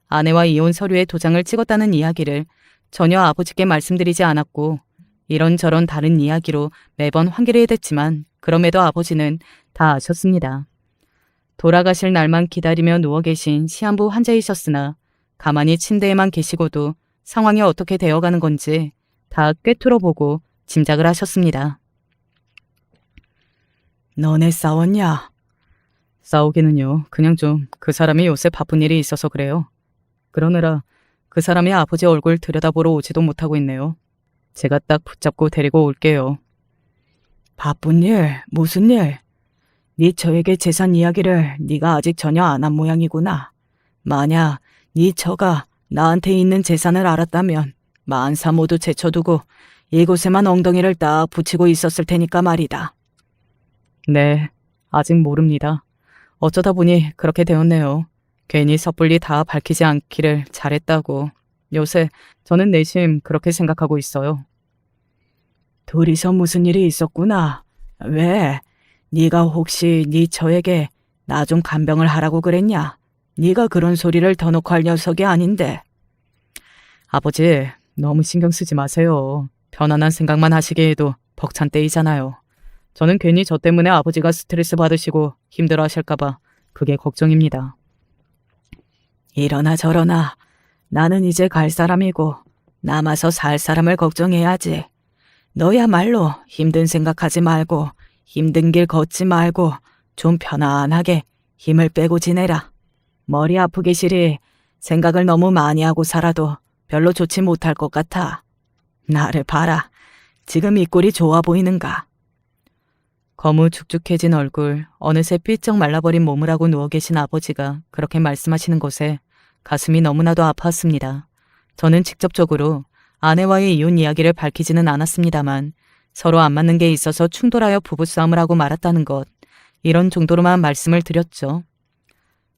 A: 아내와 이혼 서류에 도장을 찍었다는 이야기를 전혀 아버지께 말씀드리지 않았고 이런저런 다른 이야기로 매번 환기를 해댔지만 그럼에도 아버지는 다 아셨습니다. 돌아가실 날만 기다리며 누워 계신 시한부 환자이셨으나 가만히 침대에만 계시고도 상황이 어떻게 되어가는 건지 다 꿰뚫어보고 짐작을 하셨습니다. 너네 싸웠냐? 싸우기는요. 그냥 좀 그 사람이 요새 바쁜 일이 있어서 그래요. 그러느라 그 사람이 아버지 얼굴 들여다보러 오지도 못하고 있네요. 제가 딱 붙잡고 데리고 올게요. 바쁜 일? 무슨 일? 네 처에게 재산 이야기를 네가 아직 전혀 안 한 모양이구나. 만약 네 처가 나한테 있는 재산을 알았다면 만사 모두 제쳐두고 이곳에만 엉덩이를 딱 붙이고 있었을 테니까 말이다. 네, 아직 모릅니다. 어쩌다 보니 그렇게 되었네요. 괜히 섣불리 다 밝히지 않기를 잘했다고. 요새 저는 내심 그렇게 생각하고 있어요. 둘이서 무슨 일이 있었구나. 왜? 네가 혹시 네 처에게 나 좀 간병을 하라고 그랬냐? 네가 그런 소리를 더 놓고 할 녀석이 아닌데. 아버지, 너무 신경 쓰지 마세요. 편안한 생각만 하시기에도 벅찬 때이잖아요. 저는 괜히 저 때문에 아버지가 스트레스 받으시고 힘들어 하실까봐 그게 걱정입니다. 이러나 저러나 나는 이제 갈 사람이고 남아서 살 사람을 걱정해야지. 너야말로 힘든 생각하지 말고 힘든 길 걷지 말고 좀 편안하게 힘을 빼고 지내라. 머리 아프기 싫이 생각을 너무 많이 하고 살아도 별로 좋지 못할 것 같아. 나를 봐라. 지금 이 꼴이 좋아 보이는가? 거무죽죽해진 얼굴, 어느새 삐쩍 말라버린 몸을 하고 누워 계신 아버지가 그렇게 말씀하시는 것에 가슴이 너무나도 아팠습니다. 저는 직접적으로 아내와의 이혼 이야기를 밝히지는 않았습니다만 서로 안 맞는 게 있어서 충돌하여 부부싸움을 하고 말았다는 것, 이런 정도로만 말씀을 드렸죠.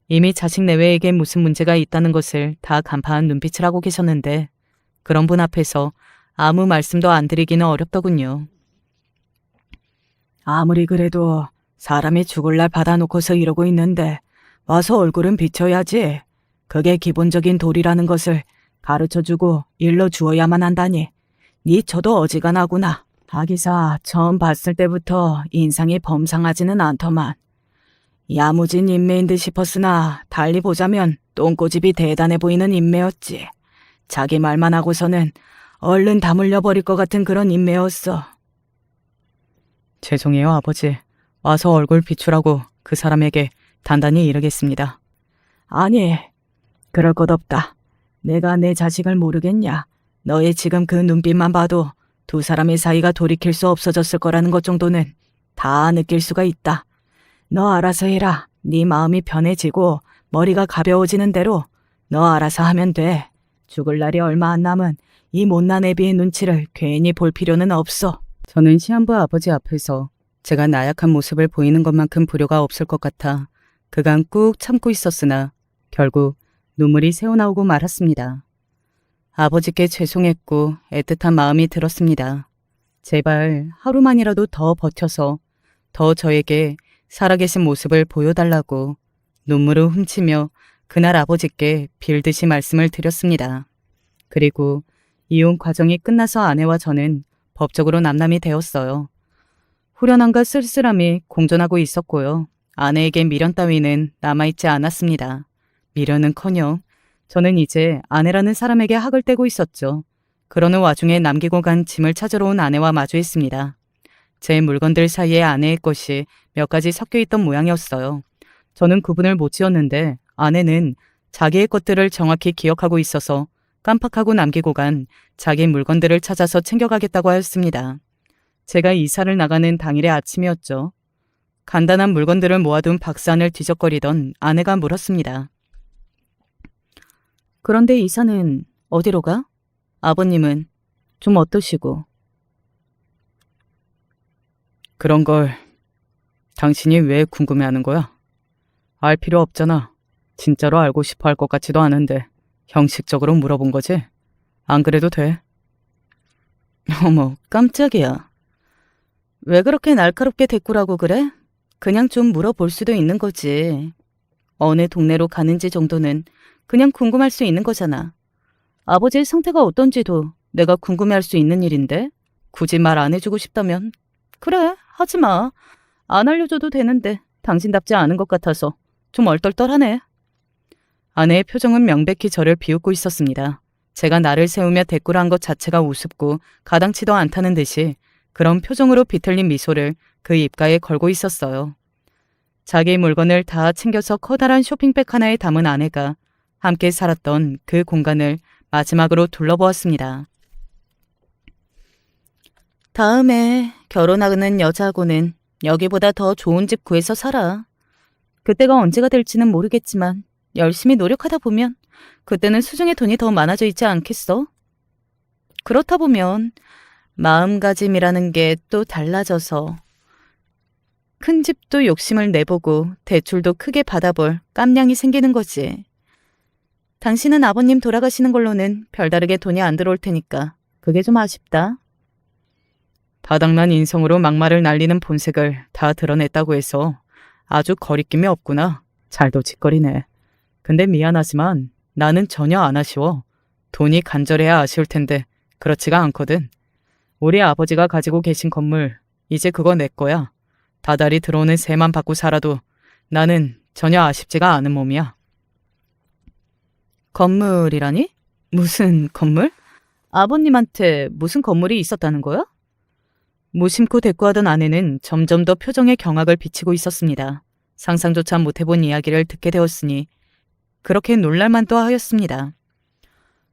A: 이미 자식 내외에게 무슨 문제가 있다는 것을 다 간파한 눈빛을 하고 계셨는데 그런 분 앞에서 아무 말씀도 안 드리기는 어렵더군요. 아무리 그래도 사람이 죽을 날 받아놓고서 이러고 있는데 와서 얼굴은 비춰야지. 그게 기본적인 도리라는 것을 가르쳐주고 일러주어야만 한다니. 네 처도 어지간하구나. 하기사 처음 봤을 때부터 인상이 범상하지는 않더만. 야무진 인매인 듯 싶었으나 달리 보자면 똥꼬집이 대단해 보이는 인매였지. 자기 말만 하고서는 얼른 다 물려버릴 것 같은 그런 인매였어. 죄송해요, 아버지. 와서 얼굴 비추라고 그 사람에게 단단히 이르겠습니다. 아니, 그럴 것 없다. 내가 내 자식을 모르겠냐. 너의 지금 그 눈빛만 봐도 두 사람의 사이가 돌이킬 수 없어졌을 거라는 것 정도는 다 느낄 수가 있다. 너 알아서 해라. 네 마음이 편해지고 머리가 가벼워지는 대로 너 알아서 하면 돼. 죽을 날이 얼마 안 남은 이 못난 애비의 눈치를 괜히 볼 필요는 없어. 저는 시한부 아버지 앞에서 제가 나약한 모습을 보이는 것만큼 불효가 없을 것 같아 그간 꾹 참고 있었으나 결국 눈물이 새어나오고 말았습니다. 아버지께 죄송했고 애틋한 마음이 들었습니다. 제발 하루만이라도 더 버텨서 더 저에게 살아계신 모습을 보여달라고 눈물을 훔치며 그날 아버지께 빌듯이 말씀을 드렸습니다. 그리고 이혼 과정이 끝나서 아내와 저는 법적으로 남남이 되었어요. 후련함과 쓸쓸함이 공존하고 있었고요. 아내에게 미련 따위는 남아있지 않았습니다. 미련은커녕 저는 이제 아내라는 사람에게 학을 떼고 있었죠. 그러는 와중에 남기고 간 짐을 찾으러 온 아내와 마주했습니다. 제 물건들 사이에 아내의 것이 몇 가지 섞여 있던 모양이었어요. 저는 구분을 못 지었는데 아내는 자기의 것들을 정확히 기억하고 있어서 깜빡하고 남기고 간 자기 물건들을 찾아서 챙겨가겠다고 하였습니다. 제가 이사를 나가는 당일의 아침이었죠. 간단한 물건들을 모아둔 박스 안을 뒤적거리던 아내가 물었습니다. 그런데 이사는 어디로 가? 아버님은 좀 어떠시고? 그런 걸 당신이 왜 궁금해하는 거야? 알 필요 없잖아. 진짜로 알고 싶어 할 것 같지도 않은데 형식적으로 물어본 거지? 안 그래도 돼. 어머, 깜짝이야. 왜 그렇게 날카롭게 대꾸라고 그래? 그냥 좀 물어볼 수도 있는 거지. 어느 동네로 가는지 정도는 그냥 궁금할 수 있는 거잖아. 아버지의 상태가 어떤지도 내가 궁금해할 수 있는 일인데 굳이 말 안 해주고 싶다면 그래, 하지 마. 안 알려줘도 되는데 당신답지 않은 것 같아서 좀 얼떨떨하네. 아내의 표정은 명백히 저를 비웃고 있었습니다. 제가 나를 세우며 대꾸를 한 것 자체가 우습고 가당치도 않다는 듯이 그런 표정으로 비틀린 미소를 그 입가에 걸고 있었어요. 자기 물건을 다 챙겨서 커다란 쇼핑백 하나에 담은 아내가 함께 살았던 그 공간을 마지막으로 둘러보았습니다. 다음에 결혼하는 여자하고는 여기보다 더 좋은 집 구해서 살아. 그때가 언제가 될지는 모르겠지만 열심히 노력하다 보면 그때는 수중에 돈이 더 많아져 있지 않겠어? 그렇다 보면 마음가짐이라는 게 또 달라져서 큰 집도 욕심을 내보고 대출도 크게 받아볼 깜냥이 생기는 거지. 당신은 아버님 돌아가시는 걸로는 별다르게 돈이 안 들어올 테니까 그게 좀 아쉽다. 바닥난 인성으로 막말을 날리는 본색을 다 드러냈다고 해서 아주 거리낌이 없구나. 잘도 짓거리네. 근데 미안하지만 나는 전혀 안 아쉬워. 돈이 간절해야 아쉬울 텐데 그렇지가 않거든. 우리 아버지가 가지고 계신 건물 이제 그거 내 거야. 다달이 들어오는 세만 받고 살아도 나는 전혀 아쉽지가 않은 몸이야. 건물이라니? 무슨 건물? 아버님한테 무슨 건물이 있었다는 거야? 무심코 대꾸하던 아내는 점점 더 표정에 경악을 비치고 있었습니다. 상상조차 못해본 이야기를 듣게 되었으니 그렇게 놀랄만도 하였습니다.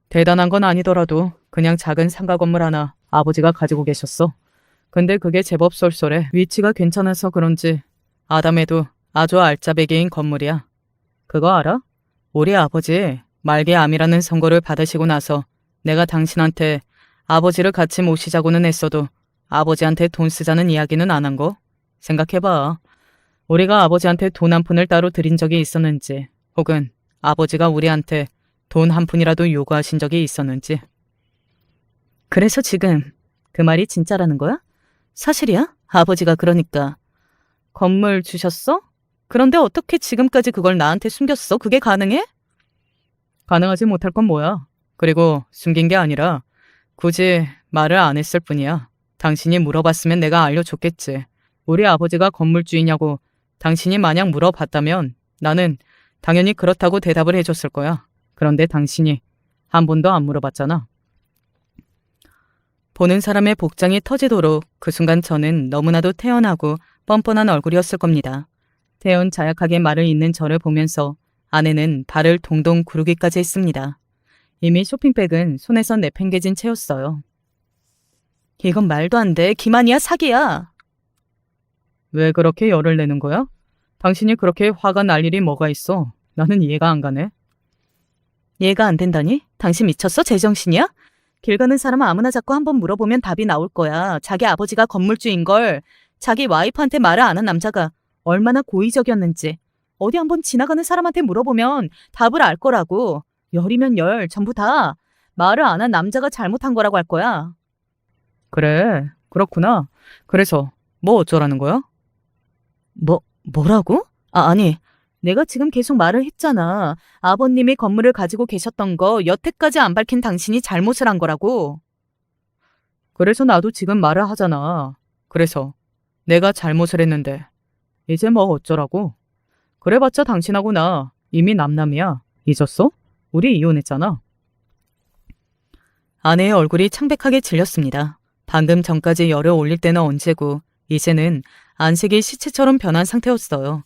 A: 대단한 건 아니더라도 그냥 작은 상가 건물 하나 아버지가 가지고 계셨어. 근데 그게 제법 쏠쏠해. 위치가 괜찮아서 그런지 아담해도 아주 알짜배기인 건물이야. 그거 알아? 우리 아버지 말기암이라는 선고를 받으시고 나서 내가 당신한테 아버지를 같이 모시자고는 했어도 아버지한테 돈 쓰자는 이야기는 안 한 거? 생각해봐. 우리가 아버지한테 돈 한 푼을 따로 드린 적이 있었는지, 혹은 아버지가 우리한테 돈 한 푼이라도 요구하신 적이 있었는지. 그래서 지금 그 말이 진짜라는 거야? 사실이야? 아버지가 그러니까. 건물 주셨어? 그런데 어떻게 지금까지 그걸 나한테 숨겼어? 그게 가능해? 가능하지 못할 건 뭐야? 그리고 숨긴 게 아니라 굳이 말을 안 했을 뿐이야. 당신이 물어봤으면 내가 알려줬겠지. 우리 아버지가 건물주이냐고 당신이 만약 물어봤다면 나는 당연히 그렇다고 대답을 해줬을 거야. 그런데 당신이 한 번도 안 물어봤잖아. 보는 사람의 복장이 터지도록 그 순간 저는 너무나도 태연하고 뻔뻔한 얼굴이었을 겁니다. 태연 자약하게 말을 잇는 저를 보면서 아내는 발을 동동 구르기까지 했습니다. 이미 쇼핑백은 손에서 내팽개진 채였어요. 이건 말도 안 돼. 기만이야, 사기야. 왜 그렇게 열을 내는 거야? 당신이 그렇게 화가 날 일이 뭐가 있어? 나는 이해가 안 가네. 이해가 안 된다니? 당신 미쳤어? 제정신이야? 길 가는 사람 아무나 자꾸 한번 물어보면 답이 나올 거야. 자기 아버지가 건물주인걸. 자기 와이프한테 말을 안 한 남자가 얼마나 고의적이었는지. 어디 한번 지나가는 사람한테 물어보면 답을 알 거라고. 열이면 열, 전부 다. 말을 안 한 남자가 잘못한 거라고 할 거야. 그래, 그렇구나. 그래서 뭐 어쩌라는 거야? 뭐라고? 아니, 내가 지금 계속 말을 했잖아. 아버님이 건물을 가지고 계셨던 거 여태까지 안 밝힌 당신이 잘못을 한 거라고. 그래서 나도 지금 말을 하잖아. 그래서 내가 잘못을 했는데 이제 뭐 어쩌라고? 그래봤자 당신하고 나 이미 남남이야. 잊었어? 우리 이혼했잖아. 아내의 얼굴이 창백하게 질렸습니다. 방금 전까지 열을 올릴 때는 언제고 이제는 안색이 시체처럼 변한 상태였어요.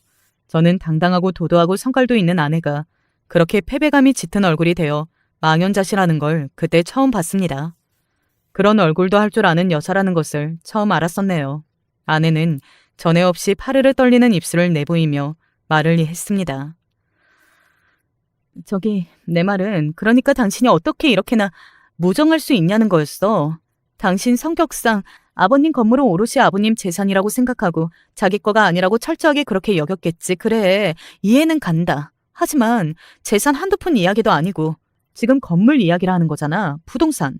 A: 저는 당당하고 도도하고 성깔도 있는 아내가 그렇게 패배감이 짙은 얼굴이 되어 망연자실하는 걸 그때 처음 봤습니다. 그런 얼굴도 할 줄 아는 여자라는 것을 처음 알았었네요. 아내는 전에 없이 파르르 떨리는 입술을 내보이며 말을 했습니다. 저기, 내 말은 그러니까 당신이 어떻게 이렇게나 무정할 수 있냐는 거였어. 당신 성격상 아버님 건물은 오롯이 아버님 재산이라고 생각하고 자기 거가 아니라고 철저하게 그렇게 여겼겠지. 그래, 이해는 간다. 하지만 재산 한두 푼 이야기도 아니고 지금 건물 이야기를 하는 거잖아. 부동산.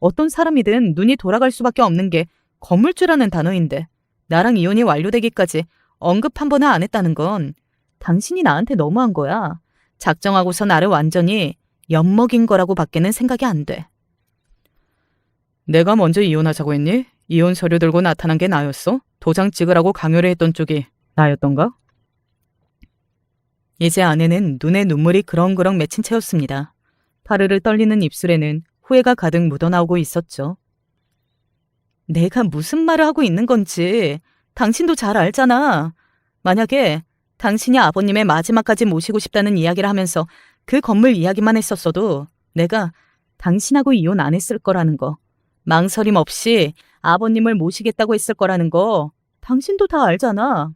A: 어떤 사람이든 눈이 돌아갈 수밖에 없는 게 건물주라는 단어인데 나랑 이혼이 완료되기까지 언급 한 번은 안 했다는 건 당신이 나한테 너무한 거야. 작정하고서 나를 완전히 엿먹인 거라고 밖에는 생각이 안 돼. 내가 먼저 이혼하자고 했니? 이혼 서류 들고 나타난 게 나였어? 도장 찍으라고 강요를 했던 쪽이 나였던가? 이제 아내는 눈에 눈물이 그렁그렁 맺힌 채였습니다. 파르르 떨리는 입술에는 후회가 가득 묻어나오고 있었죠. 내가 무슨 말을 하고 있는 건지 당신도 잘 알잖아. 만약에 당신이 아버님의 마지막까지 모시고 싶다는 이야기를 하면서 그 건물 이야기만 했었어도 내가 당신하고 이혼 안 했을 거라는 거, 망설임 없이 아버님을 모시겠다고 했을 거라는 거 당신도 다 알잖아.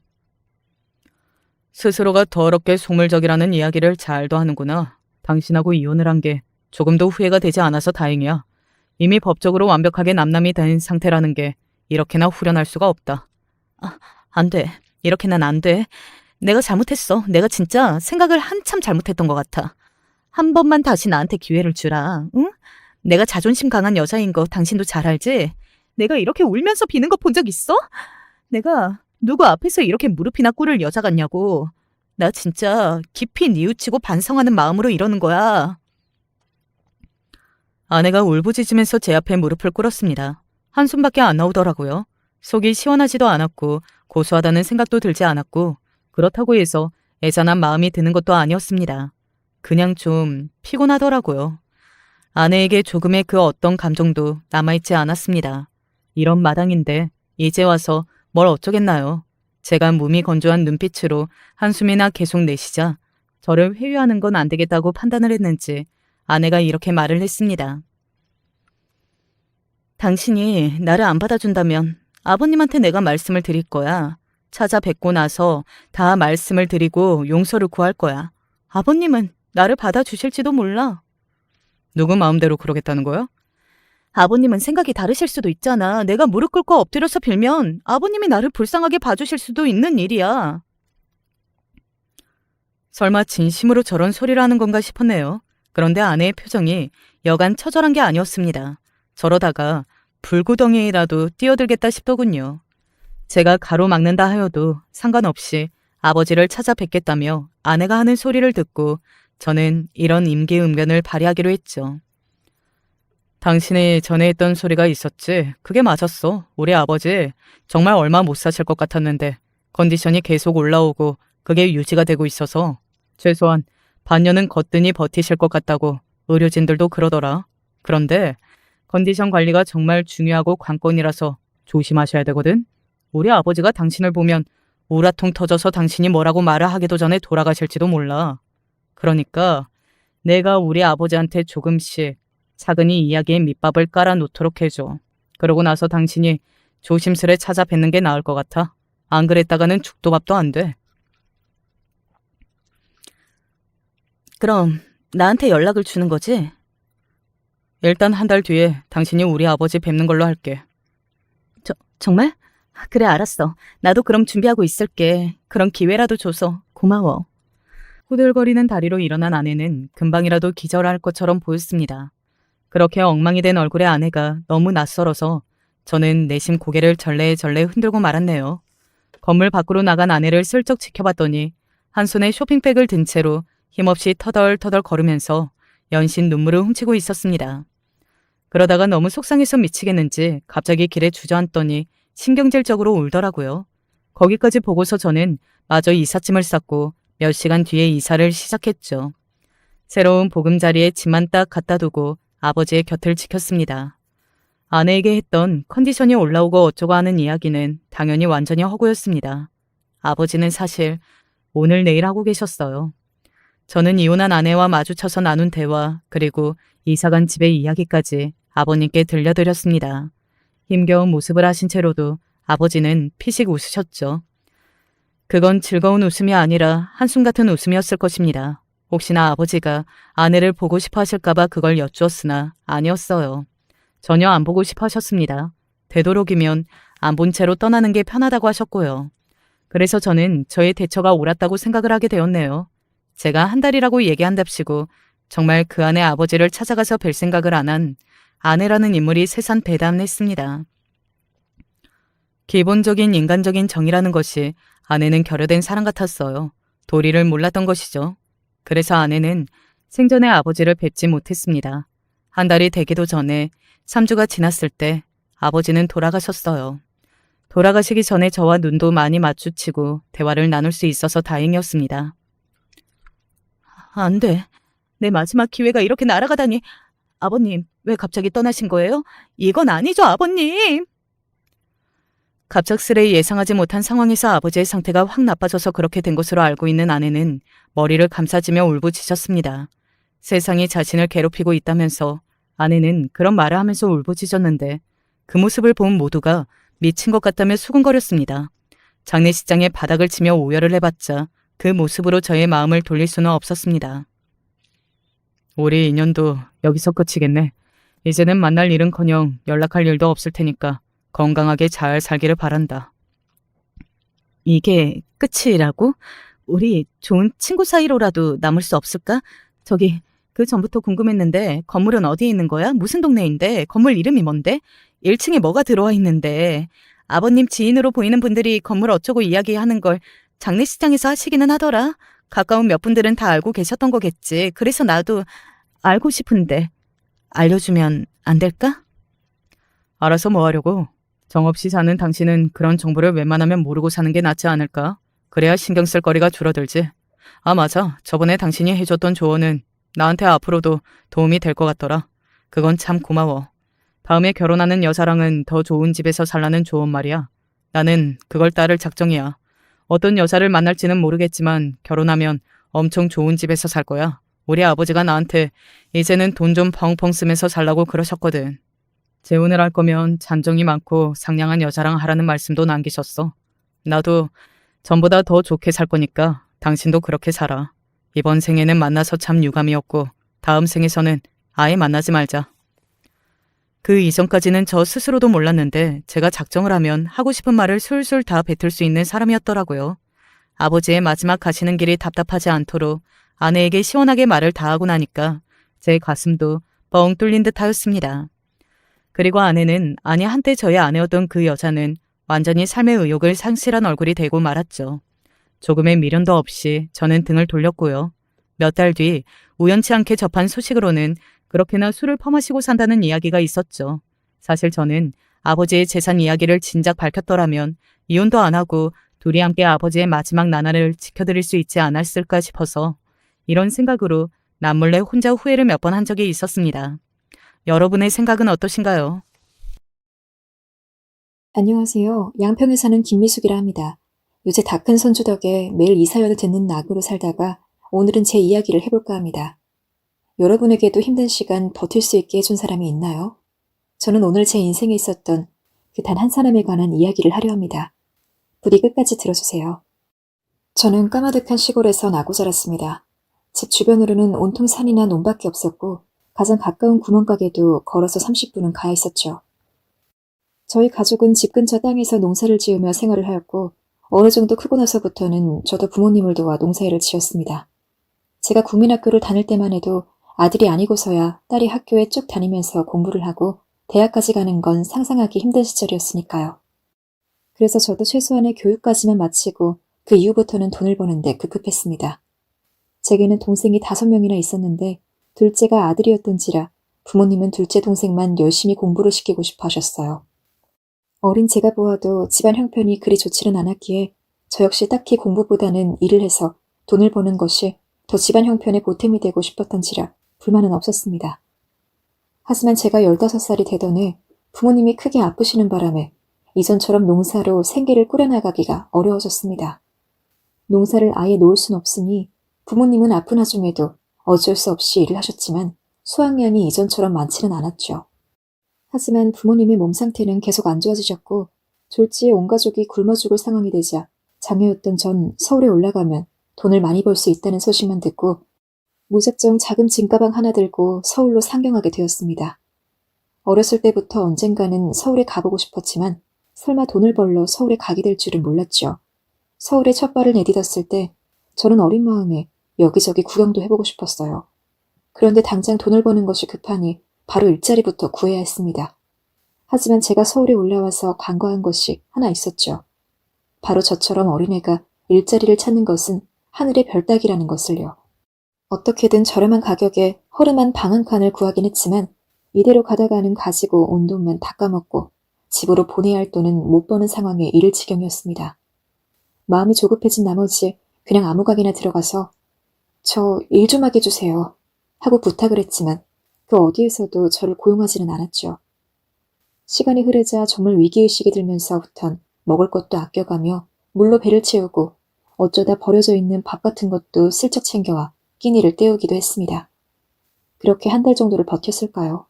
A: 스스로가 더럽게 속물적이라는 이야기를 잘도 하는구나. 당신하고 이혼을 한 게 조금도 후회가 되지 않아서 다행이야. 이미 법적으로 완벽하게 남남이 된 상태라는 게 이렇게나 후련할 수가 없다. 안 돼. 이렇게는 안 돼. 내가 잘못했어. 내가 진짜 생각을 한참 잘못했던 것 같아. 한 번만 다시 나한테 기회를 주라. 응? 내가 자존심 강한 여자인 거 당신도 잘 알지? 내가 이렇게 울면서 비는 거 본 적 있어? 내가 누구 앞에서 이렇게 무릎이나 꿇을 여자 같냐고. 나 진짜 깊이 뉘우치고 반성하는 마음으로 이러는 거야. 아내가 울부짖으면서 제 앞에 무릎을 꿇었습니다. 한숨밖에 안 나오더라고요. 속이 시원하지도 않았고 고소하다는 생각도 들지 않았고 그렇다고 해서 애잔한 마음이 드는 것도 아니었습니다. 그냥 좀 피곤하더라고요. 아내에게 조금의 그 어떤 감정도 남아있지 않았습니다. 이런 마당인데 이제 와서 뭘 어쩌겠나요. 제가 몸이 건조한 눈빛으로 한숨이나 계속 내쉬자 저를 회유하는 건 안 되겠다고 판단을 했는지 아내가 이렇게 말을 했습니다. 당신이 나를 안 받아준다면 아버님한테 내가 말씀을 드릴 거야. 찾아뵙고 나서 다 말씀을 드리고 용서를 구할 거야. 아버님은 나를 받아주실지도 몰라. 누구 마음대로 그러겠다는 거야? 아버님은 생각이 다르실 수도 있잖아. 내가 무릎 꿇고 엎드려서 빌면 아버님이 나를 불쌍하게 봐주실 수도 있는 일이야. 설마 진심으로 저런 소리를 하는 건가 싶었네요. 그런데 아내의 표정이 여간 처절한 게 아니었습니다. 저러다가 불구덩이라도 뛰어들겠다 싶더군요. 제가 가로막는다 하여도 상관없이 아버지를 찾아뵙겠다며 아내가 하는 소리를 듣고 저는 이런 임기응변을 발휘하기로 했죠. 당신이 전에 했던 소리가 있었지? 그게 맞았어. 우리 아버지 정말 얼마 못 사실 것 같았는데 컨디션이 계속 올라오고 그게 유지가 되고 있어서 최소한 반년은 거뜬히 버티실 것 같다고 의료진들도 그러더라. 그런데 컨디션 관리가 정말 중요하고 관건이라서 조심하셔야 되거든. 우리 아버지가 당신을 보면 우라통 터져서 당신이 뭐라고 말을 하기도 전에 돌아가실지도 몰라. 그러니까 내가 우리 아버지한테 조금씩 차근히 이야기에 밑밥을 깔아놓도록 해줘. 그러고 나서 당신이 조심스레 찾아뵙는 게 나을 것 같아. 안 그랬다가는 죽도 밥도 안 돼. 그럼 나한테 연락을 주는 거지? 일단 한 달 뒤에 당신이 우리 아버지 뵙는 걸로 할게. 정말? 그래, 알았어. 나도 그럼 준비하고 있을게. 그런 기회라도 줘서 고마워. 후들거리는 다리로 일어난 아내는 금방이라도 기절할 것처럼 보였습니다. 그렇게 엉망이 된 얼굴의 아내가 너무 낯설어서 저는 내심 고개를 절레절레 흔들고 말았네요. 건물 밖으로 나간 아내를 슬쩍 지켜봤더니 한 손에 쇼핑백을 든 채로 힘없이 터덜터덜 걸으면서 연신 눈물을 훔치고 있었습니다. 그러다가 너무 속상해서 미치겠는지 갑자기 길에 주저앉더니 신경질적으로 울더라고요. 거기까지 보고서 저는 마저 이삿짐을 쌌고 몇 시간 뒤에 이사를 시작했죠. 새로운 보금자리에 짐만 딱 갖다 두고 아버지의 곁을 지켰습니다. 아내에게 했던 컨디션이 올라오고 어쩌고 하는 이야기는 당연히 완전히 허구였습니다. 아버지는 사실 오늘 내일 하고 계셨어요. 저는 이혼한 아내와 마주쳐서 나눈 대화 그리고 이사간 집의 이야기까지 아버님께 들려드렸습니다. 힘겨운 모습을 하신 채로도 아버지는 피식 웃으셨죠. 그건 즐거운 웃음이 아니라 한숨 같은 웃음이었을 것입니다. 혹시나 아버지가 아내를 보고 싶어 하실까봐 그걸 여쭈었으나 아니었어요. 전혀 안 보고 싶어 하셨습니다. 되도록이면 안 본 채로 떠나는 게 편하다고 하셨고요. 그래서 저는 저의 대처가 옳았다고 생각을 하게 되었네요. 제가 한 달이라고 얘기한답시고 정말 그 아내 아버지를 찾아가서 뵐 생각을 안 한 아내라는 인물이 세상 대단했습니다. 기본적인 인간적인 정이라는 것이 아내는 결여된 사람 같았어요. 도리를 몰랐던 것이죠. 그래서 아내는 생전에 아버지를 뵙지 못했습니다. 한 달이 되기도 전에 3주가 지났을 때 아버지는 돌아가셨어요. 돌아가시기 전에 저와 눈도 많이 마주치고 대화를 나눌 수 있어서 다행이었습니다. 안 돼. 내 마지막 기회가 이렇게 날아가다니. 아버님, 왜 갑자기 떠나신 거예요? 이건 아니죠, 아버님! 갑작스레 예상하지 못한 상황에서 아버지의 상태가 확 나빠져서 그렇게 된 것으로 알고 있는 아내는 머리를 감싸지며 울부짖었습니다. 세상이 자신을 괴롭히고 있다면서 아내는 그런 말을 하면서 울부짖었는데 그 모습을 본 모두가 미친 것 같다며 수군거렸습니다. 장례식장에 바닥을 치며 오열을 해봤자 그 모습으로 저의 마음을 돌릴 수는 없었습니다. 우리 인연도 여기서 끝이겠네. 이제는 만날 일은커녕 연락할 일도 없을 테니까 건강하게 잘 살기를 바란다. 이게 끝이라고? 우리 좋은 친구 사이로라도 남을 수 없을까? 저기 그 전부터 궁금했는데 건물은 어디에 있는 거야? 무슨 동네인데? 건물 이름이 뭔데? 1층에 뭐가 들어와 있는데? 아버님 지인으로 보이는 분들이 건물 어쩌고 이야기하는 걸 장례식장에서 하시기는 하더라. 가까운 몇 분들은 다 알고 계셨던 거겠지. 그래서 나도 알고 싶은데 알려주면 안 될까? 알아서 뭐 하려고? 정없이 사는 당신은 그런 정보를 웬만하면 모르고 사는 게 낫지 않을까? 그래야 신경 쓸 거리가 줄어들지. 아 맞아. 저번에 당신이 해줬던 조언은 나한테 앞으로도 도움이 될 것 같더라. 그건 참 고마워. 다음에 결혼하는 여자랑은 더 좋은 집에서 살라는 조언 말이야. 나는 그걸 따를 작정이야. 어떤 여자를 만날지는 모르겠지만 결혼하면 엄청 좋은 집에서 살 거야. 우리 아버지가 나한테 이제는 돈 좀 펑펑 쓰면서 살라고 그러셨거든. 재혼을 할 거면 잔정이 많고 상냥한 여자랑 하라는 말씀도 남기셨어. 나도 전보다 더 좋게 살 거니까 당신도 그렇게 살아. 이번 생에는 만나서 참 유감이었고 다음 생에서는 아예 만나지 말자. 그 이전까지는 저 스스로도 몰랐는데 제가 작정을 하면 하고 싶은 말을 술술 다 뱉을 수 있는 사람이었더라고요. 아버지의 마지막 가시는 길이 답답하지 않도록 아내에게 시원하게 말을 다 하고 나니까 제 가슴도 뻥 뚫린 듯 하였습니다. 그리고 아내는 아니 한때 저의 아내였던 그 여자는 완전히 삶의 의욕을 상실한 얼굴이 되고 말았죠. 조금의 미련도 없이 저는 등을 돌렸고요. 몇 달 뒤 우연치 않게 접한 소식으로는 그렇게나 술을 퍼마시고 산다는 이야기가 있었죠. 사실 저는 아버지의 재산 이야기를 진작 밝혔더라면 이혼도 안 하고 둘이 함께 아버지의 마지막 나날을 지켜드릴 수 있지 않았을까 싶어서 이런 생각으로 남몰래 혼자 후회를 몇 번 한 적이 있었습니다. 여러분의 생각은 어떠신가요?
B: 안녕하세요. 양평에 사는 김미숙이라 합니다. 요새 다 큰 손주 덕에 매일 이 사연을 듣는 낙으로 살다가 오늘은 제 이야기를 해볼까 합니다. 여러분에게도 힘든 시간 버틸 수 있게 해준 사람이 있나요? 저는 오늘 제 인생에 있었던 그 단 한 사람에 관한 이야기를 하려 합니다. 부디 끝까지 들어주세요. 저는 까마득한 시골에서 나고 자랐습니다. 집 주변으로는 온통 산이나 논밖에 없었고 가장 가까운 구멍가게도 걸어서 30분은 가야 있었죠. 저희 가족은 집 근처 땅에서 농사를 지으며 생활을 하였고 어느 정도 크고 나서부터는 저도 부모님을 도와 농사일을 지었습니다. 제가 국민학교를 다닐 때만 해도 아들이 아니고서야 딸이 학교에 쭉 다니면서 공부를 하고 대학까지 가는 건 상상하기 힘든 시절이었으니까요. 그래서 저도 최소한의 교육까지만 마치고 그 이후부터는 돈을 버는데 급급했습니다. 제게는 동생이 5명이나 있었는데 둘째가 아들이었던지라 부모님은 둘째 동생만 열심히 공부를 시키고 싶어 하셨어요. 어린 제가 보아도 집안 형편이 그리 좋지는 않았기에 저 역시 딱히 공부보다는 일을 해서 돈을 버는 것이 더 집안 형편에 보탬이 되고 싶었던지라 불만은 없었습니다. 하지만 제가 15살이 되던 해 부모님이 크게 아프시는 바람에 이전처럼 농사로 생계를 꾸려나가기가 어려워졌습니다. 농사를 아예 놓을 순 없으니 부모님은 아픈 와중에도 어쩔 수 없이 일을 하셨지만 수확량이 이전처럼 많지는 않았죠. 하지만 부모님의 몸 상태는 계속 안 좋아지셨고 졸지에 온 가족이 굶어 죽을 상황이 되자 장녀였던 전 서울에 올라가면 돈을 많이 벌 수 있다는 소식만 듣고 무작정 작은 짐가방 하나 들고 서울로 상경하게 되었습니다. 어렸을 때부터 언젠가는 서울에 가보고 싶었지만 설마 돈을 벌러 서울에 가게 될 줄은 몰랐죠. 서울에 첫 발을 내딛었을 때 저는 어린 마음에 여기저기 구경도 해보고 싶었어요. 그런데 당장 돈을 버는 것이 급하니 바로 일자리부터 구해야 했습니다. 하지만 제가 서울에 올라와서 간과한 것이 하나 있었죠. 바로 저처럼 어린애가 일자리를 찾는 것은 하늘의 별 따기라는 것을요. 어떻게든 저렴한 가격에 허름한 방 한 칸을 구하긴 했지만 이대로 가다가는 가지고 온 돈만 다 까먹고 집으로 보내야 할 돈은 못 버는 상황에 이를 지경이었습니다. 마음이 조급해진 나머지 그냥 아무 가게나 들어가서 저 일 좀 하게 해주세요 하고 부탁을 했지만 그 어디에서도 저를 고용하지는 않았죠. 시간이 흐르자 정말 위기의식이 들면서부턴 먹을 것도 아껴가며 물로 배를 채우고 어쩌다 버려져 있는 밥 같은 것도 슬쩍 챙겨와 끼니를 때우기도 했습니다. 그렇게 한 달 정도를 버텼을까요?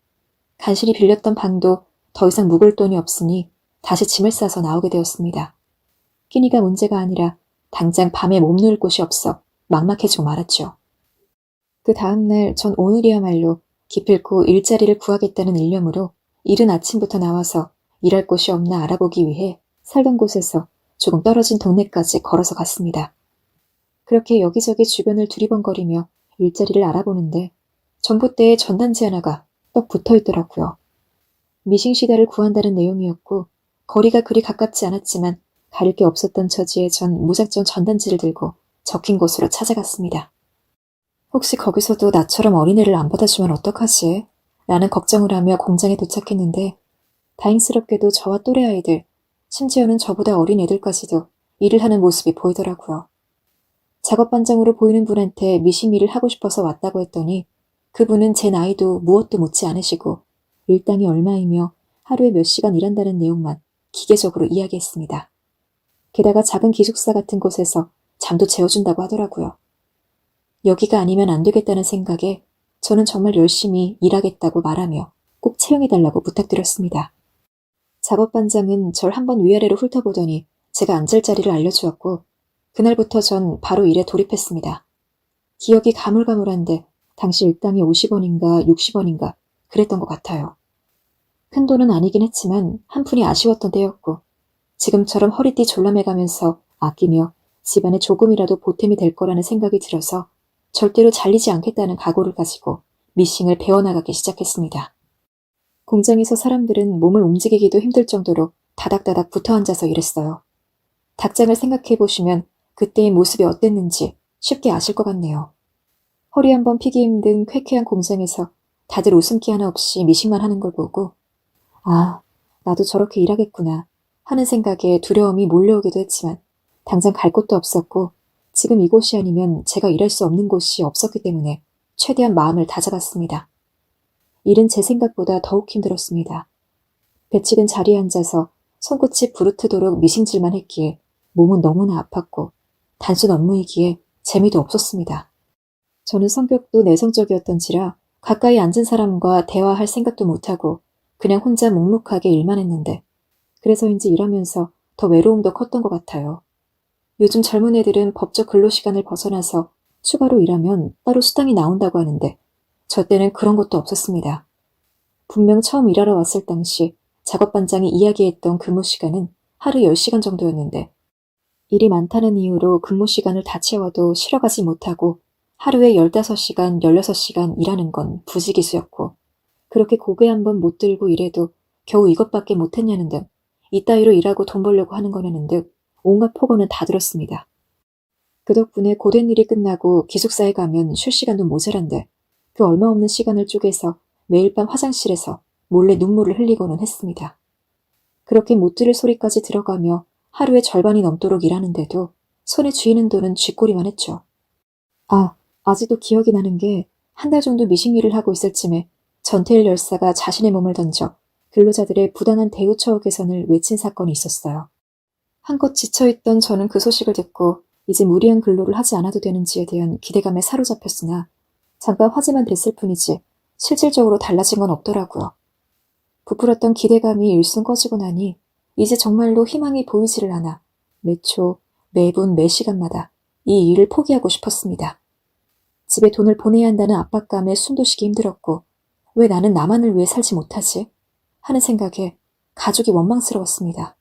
B: 간신히 빌렸던 방도 더 이상 묵을 돈이 없으니 다시 짐을 싸서 나오게 되었습니다. 끼니가 문제가 아니라 당장 밤에 몸 누울 곳이 없어 막막해지고 말았죠. 그 다음날 전 오늘이야말로 기필코 일자리를 구하겠다는 일념으로 이른 아침부터 나와서 일할 곳이 없나 알아보기 위해 살던 곳에서 조금 떨어진 동네까지 걸어서 갔습니다. 그렇게 여기저기 주변을 두리번거리며 일자리를 알아보는데 전봇대에 전단지 하나가 떡 붙어 있더라고요. 미싱시다를 구한다는 내용이었고 거리가 그리 가깝지 않았지만 가릴 게 없었던 처지에 전 무작정 전단지를 들고 적힌 곳으로 찾아갔습니다. 혹시 거기서도 나처럼 어린애를 안 받아주면 어떡하지? 라는 걱정을 하며 공장에 도착했는데 다행스럽게도 저와 또래 아이들, 심지어는 저보다 어린 애들까지도 일을 하는 모습이 보이더라고요. 작업반장으로 보이는 분한테 미싱 일을 하고 싶어서 왔다고 했더니 그분은 제 나이도 무엇도 묻지 않으시고 일당이 얼마이며 하루에 몇 시간 일한다는 내용만 기계적으로 이야기했습니다. 게다가 작은 기숙사 같은 곳에서 잠도 재워준다고 하더라고요. 여기가 아니면 안 되겠다는 생각에 저는 정말 열심히 일하겠다고 말하며 꼭 채용해달라고 부탁드렸습니다. 작업반장은 절 한번 위아래로 훑어보더니 제가 앉을 자리를 알려주었고 그날부터 전 바로 일에 돌입했습니다. 기억이 가물가물한데 당시 일당이 50원인가 60원인가 그랬던 것 같아요. 큰 돈은 아니긴 했지만 한 푼이 아쉬웠던 때였고 지금처럼 허리띠 졸라매가면서 아끼며 집안에 조금이라도 보탬이 될 거라는 생각이 들어서 절대로 잘리지 않겠다는 각오를 가지고 미싱을 배워나가기 시작했습니다. 공장에서 사람들은 몸을 움직이기도 힘들 정도로 다닥다닥 붙어앉아서 일했어요. 닭장을 생각해보시면 그때의 모습이 어땠는지 쉽게 아실 것 같네요. 허리 한번 피기 힘든 쾌쾌한 공장에서 다들 웃음기 하나 없이 미싱만 하는 걸 보고 아, 나도 저렇게 일하겠구나 하는 생각에 두려움이 몰려오기도 했지만 당장 갈 곳도 없었고 지금 이곳이 아니면 제가 일할 수 없는 곳이 없었기 때문에 최대한 마음을 다잡았습니다. 일은 제 생각보다 더욱 힘들었습니다. 배치된 자리에 앉아서 손끝이 부르트도록 미싱질만 했기에 몸은 너무나 아팠고 단순 업무이기에 재미도 없었습니다. 저는 성격도 내성적이었던지라 가까이 앉은 사람과 대화할 생각도 못하고 그냥 혼자 묵묵하게 일만 했는데 그래서인지 일하면서 더 외로움도 컸던 것 같아요. 요즘 젊은 애들은 법적 근로시간을 벗어나서 추가로 일하면 따로 수당이 나온다고 하는데 저 때는 그런 것도 없었습니다. 분명 처음 일하러 왔을 당시 작업반장이 이야기했던 근무 시간은 하루 10시간 정도였는데 일이 많다는 이유로 근무 시간을 다 채워도 쉬러 가지 못하고 하루에 15시간, 16시간 일하는 건 부지기수였고 그렇게 고개 한번 못 들고 일해도 겨우 이것밖에 못했냐는 등 이따위로 일하고 돈 벌려고 하는 거냐는 등 온갖 폭언은 다 들었습니다. 그 덕분에 고된 일이 끝나고 기숙사에 가면 쉴 시간도 모자란데 그 얼마 없는 시간을 쪼개서 매일 밤 화장실에서 몰래 눈물을 흘리고는 했습니다. 그렇게 못 들을 소리까지 들어가며 하루의 절반이 넘도록 일하는데도 손에 쥐이는 돈은 쥐꼬리만 했죠. 아직도 기억이 나는 게 한 달 정도 미싱 일을 하고 있을 쯤에 전태일 열사가 자신의 몸을 던져 근로자들의 부당한 대우 처우 개선을 외친 사건이 있었어요. 한껏 지쳐있던 저는 그 소식을 듣고 이제 무리한 근로를 하지 않아도 되는지에 대한 기대감에 사로잡혔으나 잠깐 화제만 됐을 뿐이지 실질적으로 달라진 건 없더라고요. 부풀었던 기대감이 일순 꺼지고 나니 이제 정말로 희망이 보이지를 않아 매 초, 매분, 매 시간마다 이 일을 포기하고 싶었습니다. 집에 돈을 보내야 한다는 압박감에 숨도 쉬기 힘들었고 왜 나는 나만을 위해 살지 못하지? 하는 생각에 가족이 원망스러웠습니다.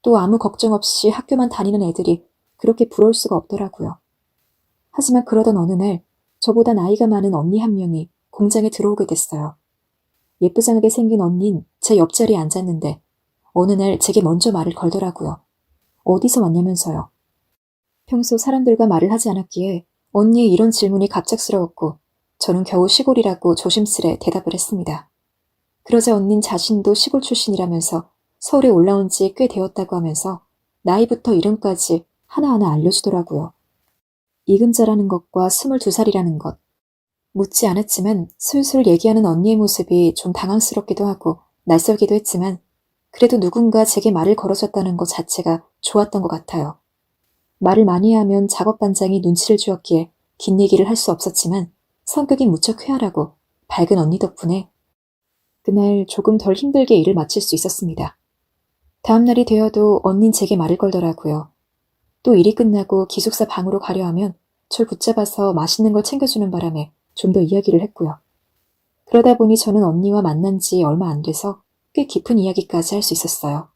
B: 또 아무 걱정 없이 학교만 다니는 애들이 그렇게 부러울 수가 없더라고요. 하지만 그러던 어느 날 저보다 나이가 많은 언니 한 명이 공장에 들어오게 됐어요. 예쁘장하게 생긴 언닌 제 옆자리에 앉았는데 어느 날 제게 먼저 말을 걸더라고요. 어디서 왔냐면서요. 평소 사람들과 말을 하지 않았기에 언니의 이런 질문이 갑작스러웠고 저는 겨우 시골이라고 조심스레 대답을 했습니다. 그러자 언닌 자신도 시골 출신이라면서 서울에 올라온 지 꽤 되었다고 하면서 나이부터 이름까지 하나하나 알려주더라고요. 이금자라는 것과 22살이라는 것. 묻지 않았지만 술술 얘기하는 언니의 모습이 좀 당황스럽기도 하고 낯설기도 했지만 그래도 누군가 제게 말을 걸어줬다는 것 자체가 좋았던 것 같아요. 말을 많이 하면 작업반장이 눈치를 주었기에 긴 얘기를 할 수 없었지만 성격이 무척 쾌활하고 밝은 언니 덕분에 그날 조금 덜 힘들게 일을 마칠 수 있었습니다. 다음 날이 되어도 언닌 제게 말을 걸더라고요. 또 일이 끝나고 기숙사 방으로 가려 하면 절 붙잡아서 맛있는 걸 챙겨주는 바람에 좀 더 이야기를 했고요. 그러다 보니 저는 언니와 만난 지 얼마 안 돼서 꽤 깊은 이야기까지 할 수 있었어요.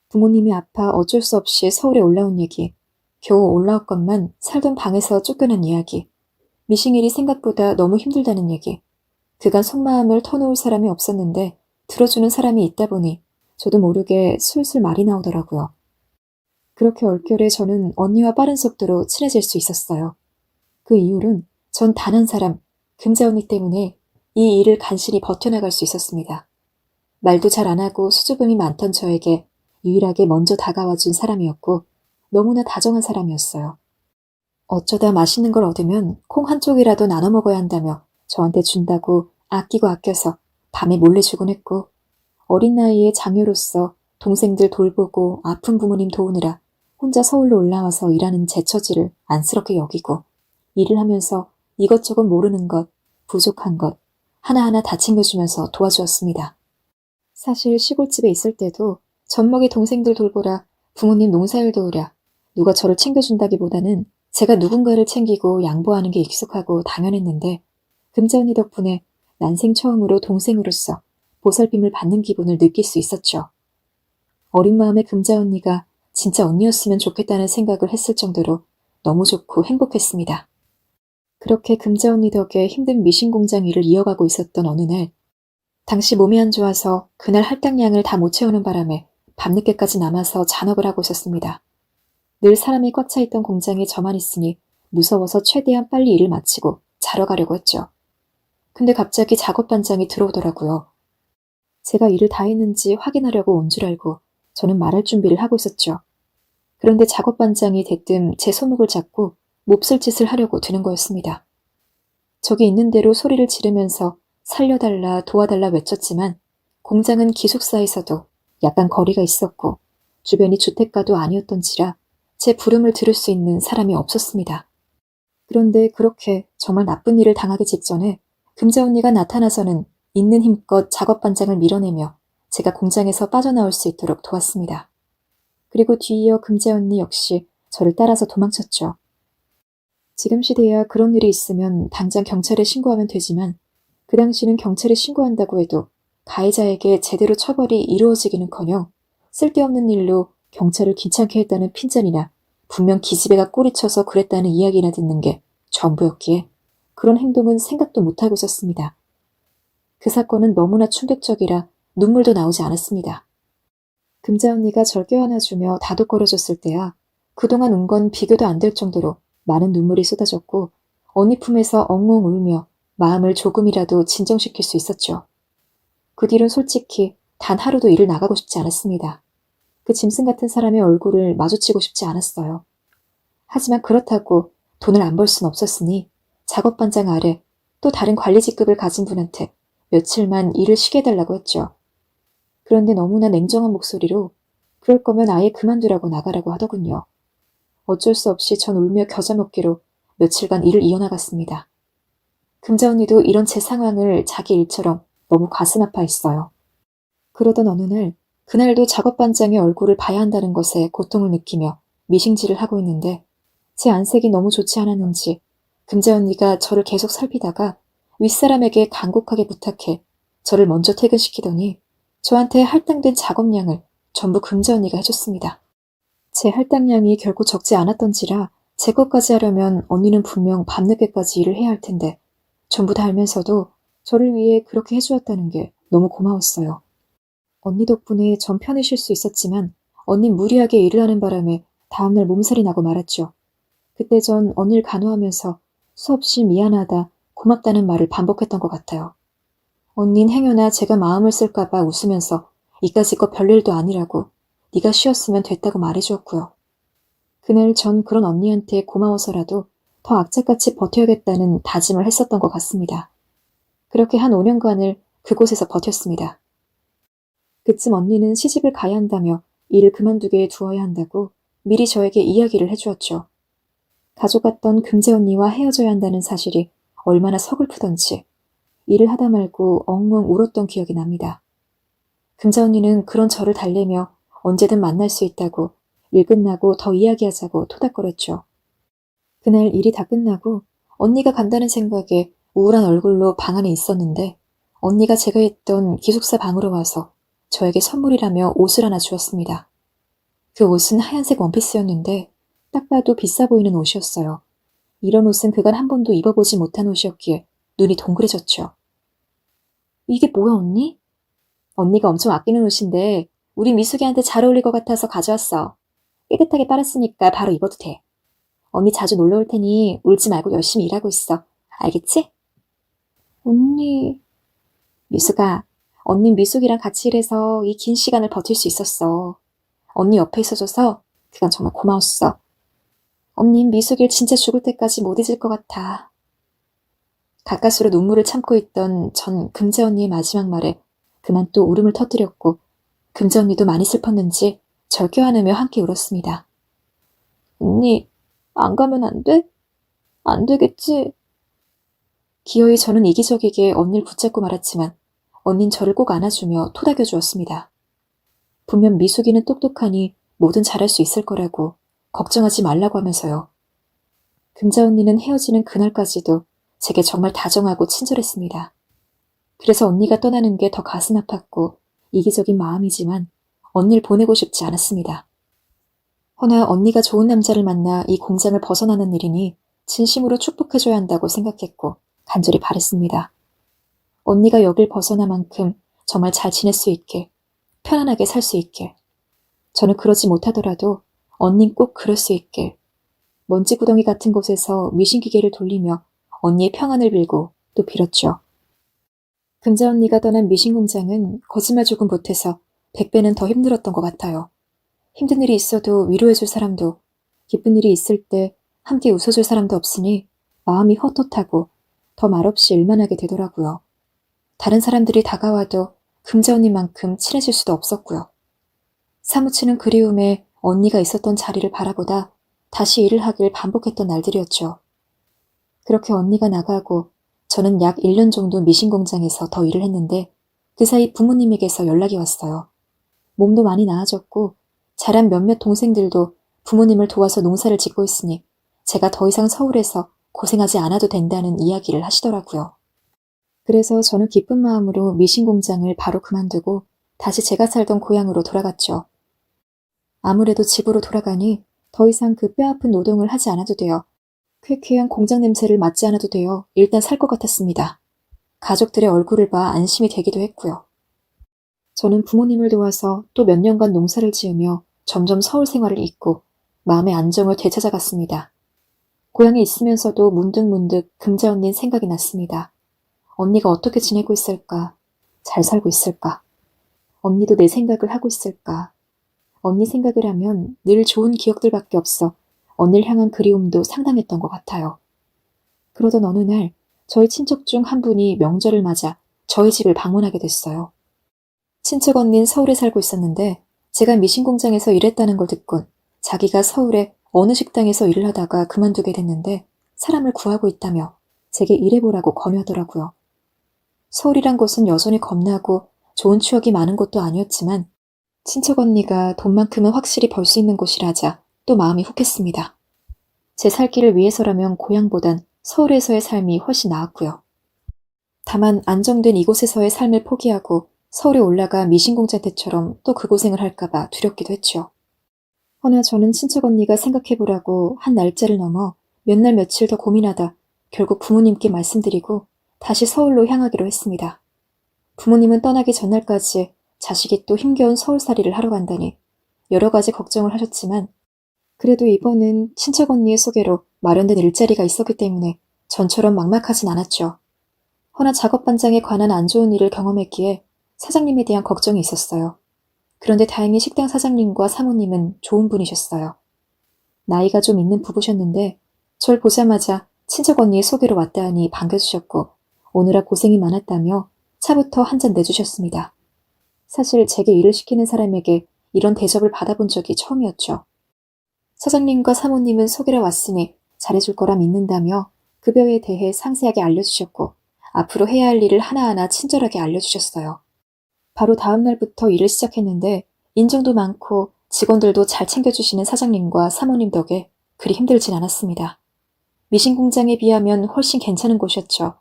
B: 부모님이 아파 어쩔 수 없이 서울에 올라온 얘기, 겨우 올라왔건만 살던 방에서 쫓겨난 이야기, 미싱일이 생각보다 너무 힘들다는 얘기, 그간 속마음을 터놓을 사람이 없었는데 들어주는 사람이 있다 보니 저도 모르게 술술 말이 나오더라고요. 그렇게 얼결에 저는 언니와 빠른 속도로 친해질 수 있었어요. 그 이후론 전 단 한 사람, 금자 언니 때문에 이 일을 간신히 버텨나갈 수 있었습니다. 말도 잘 안 하고 수줍음이 많던 저에게 유일하게 먼저 다가와준 사람이었고 너무나 다정한 사람이었어요. 어쩌다 맛있는 걸 얻으면 콩 한 쪽이라도 나눠 먹어야 한다며 저한테 준다고 아끼고 아껴서 밤에 몰래 주곤 했고 어린 나이에 장녀로서 동생들 돌보고 아픈 부모님 도우느라 혼자 서울로 올라와서 일하는 제 처지를 안쓰럽게 여기고 일을 하면서 이것저것 모르는 것, 부족한 것 하나하나 다 챙겨주면서 도와주었습니다. 사실 시골집에 있을 때도 젖먹이 동생들 돌보라, 부모님 농사일 도우랴, 누가 저를 챙겨준다기보다는 제가 누군가를 챙기고 양보하는 게 익숙하고 당연했는데 금자 언니 덕분에 난생 처음으로 동생으로서 보살핌을 받는 기분을 느낄 수 있었죠. 어린 마음에 금자 언니가 진짜 언니였으면 좋겠다는 생각을 했을 정도로 너무 좋고 행복했습니다. 그렇게 금자 언니 덕에 힘든 미신 공장 일을 이어가고 있었던 어느 날, 당시 몸이 안 좋아서 그날 할당량을 다 못 채우는 바람에 밤늦게까지 남아서 잔업을 하고 있었습니다. 늘 사람이 꽉 차 있던 공장에 저만 있으니 무서워서 최대한 빨리 일을 마치고 자러 가려고 했죠. 근데 갑자기 작업반장이 들어오더라고요. 제가 일을 다 했는지 확인하려고 온 줄 알고 저는 말할 준비를 하고 있었죠. 그런데 작업반장이 대뜸 제 손목을 잡고 몹쓸 짓을 하려고 드는 거였습니다. 저기 있는 대로 소리를 지르면서 살려달라 도와달라 외쳤지만 공장은 기숙사에서도 약간 거리가 있었고 주변이 주택가도 아니었던지라 제 부름을 들을 수 있는 사람이 없었습니다. 그런데 그렇게 정말 나쁜 일을 당하기 직전에 금자 언니가 나타나서는 있는 힘껏 작업반장을 밀어내며 제가 공장에서 빠져나올 수 있도록 도왔습니다. 그리고 뒤이어 금자 언니 역시 저를 따라서 도망쳤죠. 지금 시대야 그런 일이 있으면 당장 경찰에 신고하면 되지만 그 당시는 경찰에 신고한다고 해도 가해자에게 제대로 처벌이 이루어지기는커녕 쓸데없는 일로 경찰을 귀찮게 했다는 핀잔이나 분명 기집애가 꼬리쳐서 그랬다는 이야기나 듣는 게 전부였기에 그런 행동은 생각도 못하고 있었습니다. 그 사건은 너무나 충격적이라 눈물도 나오지 않았습니다. 금자 언니가 절 껴안아주며 다독거려줬을 때야 그동안 운 건 비교도 안 될 정도로 많은 눈물이 쏟아졌고 언니 품에서 엉엉 울며 마음을 조금이라도 진정시킬 수 있었죠. 그 뒤론 솔직히 단 하루도 일을 나가고 싶지 않았습니다. 그 짐승 같은 사람의 얼굴을 마주치고 싶지 않았어요. 하지만 그렇다고 돈을 안 벌 순 없었으니 작업반장 아래 또 다른 관리 직급을 가진 분한테 며칠만 일을 쉬게 해달라고 했죠. 그런데 너무나 냉정한 목소리로 그럴 거면 아예 그만두라고 나가라고 하더군요. 어쩔 수 없이 전 울며 겨자 먹기로 며칠간 일을 이어나갔습니다. 금자 언니도 이런 제 상황을 자기 일처럼 너무 가슴 아파했어요. 그러던 어느 날 그날도 작업반장의 얼굴을 봐야 한다는 것에 고통을 느끼며 미싱질을 하고 있는데 제 안색이 너무 좋지 않았는지 금재 언니가 저를 계속 살피다가 윗사람에게 간곡하게 부탁해 저를 먼저 퇴근시키더니 저한테 할당된 작업량을 전부 금재 언니가 해줬습니다. 제 할당량이 결코 적지 않았던지라 제 것까지 하려면 언니는 분명 밤늦게까지 일을 해야 할 텐데 전부 다 알면서도 저를 위해 그렇게 해주었다는 게 너무 고마웠어요. 언니 덕분에 전 편히 쉴 수 있었지만 언닌 무리하게 일을 하는 바람에 다음날 몸살이 나고 말았죠. 그때 전 언니를 간호하면서 수없이 미안하다, 고맙다는 말을 반복했던 것 같아요. 언닌 행여나 제가 마음을 쓸까봐 웃으면서 이까짓 거 별일도 아니라고 네가 쉬었으면 됐다고 말해주었고요. 그날 전 그런 언니한테 고마워서라도 더 악착같이 버텨야겠다는 다짐을 했었던 것 같습니다. 그렇게 한 5년간을 그곳에서 버텼습니다. 그쯤 언니는 시집을 가야 한다며 일을 그만두게 두어야 한다고 미리 저에게 이야기를 해주었죠. 가족 같던 금재 언니와 헤어져야 한다는 사실이 얼마나 서글프던지 일을 하다 말고 엉엉 울었던 기억이 납니다. 금재 언니는 그런 저를 달래며 언제든 만날 수 있다고 일 끝나고 더 이야기하자고 토닥거렸죠. 그날 일이 다 끝나고 언니가 간다는 생각에 우울한 얼굴로 방 안에 있었는데 언니가 제가 있던 기숙사 방으로 와서 저에게 선물이라며 옷을 하나 주었습니다. 그 옷은 하얀색 원피스였는데 딱 봐도 비싸 보이는 옷이었어요. 이런 옷은 그간 한 번도 입어보지 못한 옷이었기에 눈이 동그래졌죠. 이게 뭐야 언니? 언니가 엄청 아끼는 옷인데 우리 미숙이한테 잘 어울릴 것 같아서 가져왔어. 깨끗하게 빨았으니까 바로 입어도 돼. 언니 자주 놀러 올 테니 울지 말고 열심히 일하고 있어. 알겠지? 언니... 미숙아, 언니 미숙이랑 같이 일해서 이 긴 시간을 버틸 수 있었어. 언니 옆에 있어줘서 그간 정말 고마웠어. 언니 미숙이를 진짜 죽을 때까지 못 잊을 것 같아. 가까스로 눈물을 참고 있던 전 금재 언니의 마지막 말에 그만 또 울음을 터뜨렸고 금재 언니도 많이 슬펐는지 절 껴안으며 함께 울었습니다. 언니, 안 가면 안 돼? 안 되겠지? 기어이 저는 이기적이게 언니를 붙잡고 말았지만 언닌 저를 꼭 안아주며 토닥여 주었습니다. 분명 미숙이는 똑똑하니 뭐든 잘할 수 있을 거라고 걱정하지 말라고 하면서요. 금자 언니는 헤어지는 그날까지도 제게 정말 다정하고 친절했습니다. 그래서 언니가 떠나는 게 더 가슴 아팠고 이기적인 마음이지만 언니를 보내고 싶지 않았습니다. 허나 언니가 좋은 남자를 만나 이 공장을 벗어나는 일이니 진심으로 축복해줘야 한다고 생각했고 간절히 바랬습니다. 언니가 여길 벗어나 만큼 정말 잘 지낼 수 있게, 편안하게 살 수 있게. 저는 그러지 못하더라도 언닌 꼭 그럴 수 있게. 먼지 구덩이 같은 곳에서 미신기계를 돌리며 언니의 평안을 빌고 또 빌었죠. 금자 언니가 떠난 미신 공장은 거짓말 조금 보태서 100배는 더 힘들었던 것 같아요. 힘든 일이 있어도 위로해줄 사람도, 기쁜 일이 있을 때 함께 웃어줄 사람도 없으니 마음이 헛헛하고 더 말없이 일만 하게 되더라고요. 다른 사람들이 다가와도 금자 언니만큼 친해질 수도 없었고요. 사무치는 그리움에 언니가 있었던 자리를 바라보다 다시 일을 하길 반복했던 날들이었죠. 그렇게 언니가 나가고 저는 약 1년 정도 미신 공장에서 더 일을 했는데 그 사이 부모님에게서 연락이 왔어요. 몸도 많이 나아졌고 자란 몇몇 동생들도 부모님을 도와서 농사를 짓고 있으니 제가 더 이상 서울에서 고생하지 않아도 된다는 이야기를 하시더라고요. 그래서 저는 기쁜 마음으로 미신 공장을 바로 그만두고 다시 제가 살던 고향으로 돌아갔죠. 아무래도 집으로 돌아가니 더 이상 그 뼈아픈 노동을 하지 않아도 되어 쾌쾌한 공장 냄새를 맡지 않아도 되어 일단 살 것 같았습니다. 가족들의 얼굴을 봐 안심이 되기도 했고요. 저는 부모님을 도와서 또 몇 년간 농사를 지으며 점점 서울 생활을 잊고 마음의 안정을 되찾아갔습니다. 고향에 있으면서도 문득문득 금자 언니는 생각이 났습니다. 언니가 어떻게 지내고 있을까? 잘 살고 있을까? 언니도 내 생각을 하고 있을까? 언니 생각을 하면 늘 좋은 기억들밖에 없어 언니를 향한 그리움도 상당했던 것 같아요. 그러던 어느 날 저희 친척 중 한 분이 명절을 맞아 저희 집을 방문하게 됐어요. 친척 언니는 서울에 살고 있었는데 제가 미신 공장에서 일했다는 걸 듣곤 자기가 서울에 어느 식당에서 일을 하다가 그만두게 됐는데 사람을 구하고 있다며 제게 일해보라고 권유하더라고요. 서울이란 곳은 여전히 겁나고 좋은 추억이 많은 곳도 아니었지만 친척 언니가 돈만큼은 확실히 벌 수 있는 곳이라자 또 마음이 훅했습니다. 제 살 길을 위해서라면 고향보단 서울에서의 삶이 훨씬 나았고요. 다만 안정된 이곳에서의 삶을 포기하고 서울에 올라가 미신공장때처럼 또 그 고생을 할까봐 두렵기도 했죠. 허나 저는 친척 언니가 생각해보라고 한 날짜를 넘어 몇 날 며칠 더 고민하다 결국 부모님께 말씀드리고 다시 서울로 향하기로 했습니다. 부모님은 떠나기 전날까지 자식이 또 힘겨운 서울살이를 하러 간다니 여러 가지 걱정을 하셨지만 그래도 이번은 친척 언니의 소개로 마련된 일자리가 있었기 때문에 전처럼 막막하진 않았죠. 허나 작업 반장에 관한 안 좋은 일을 경험했기에 사장님에 대한 걱정이 있었어요. 그런데 다행히 식당 사장님과 사모님은 좋은 분이셨어요. 나이가 좀 있는 부부셨는데 절 보자마자 친척 언니의 소개로 왔다 하니 반겨주셨고 오느라 고생이 많았다며 차부터 한 잔 내주셨습니다. 사실 제게 일을 시키는 사람에게 이런 대접을 받아본 적이 처음이었죠. 사장님과 사모님은 소개로 왔으니 잘해줄 거라 믿는다며 급여에 대해 상세하게 알려주셨고 앞으로 해야 할 일을 하나하나 친절하게 알려주셨어요. 바로 다음 날부터 일을 시작했는데 인정도 많고 직원들도 잘 챙겨주시는 사장님과 사모님 덕에 그리 힘들진 않았습니다. 미신공장에 비하면 훨씬 괜찮은 곳이었죠.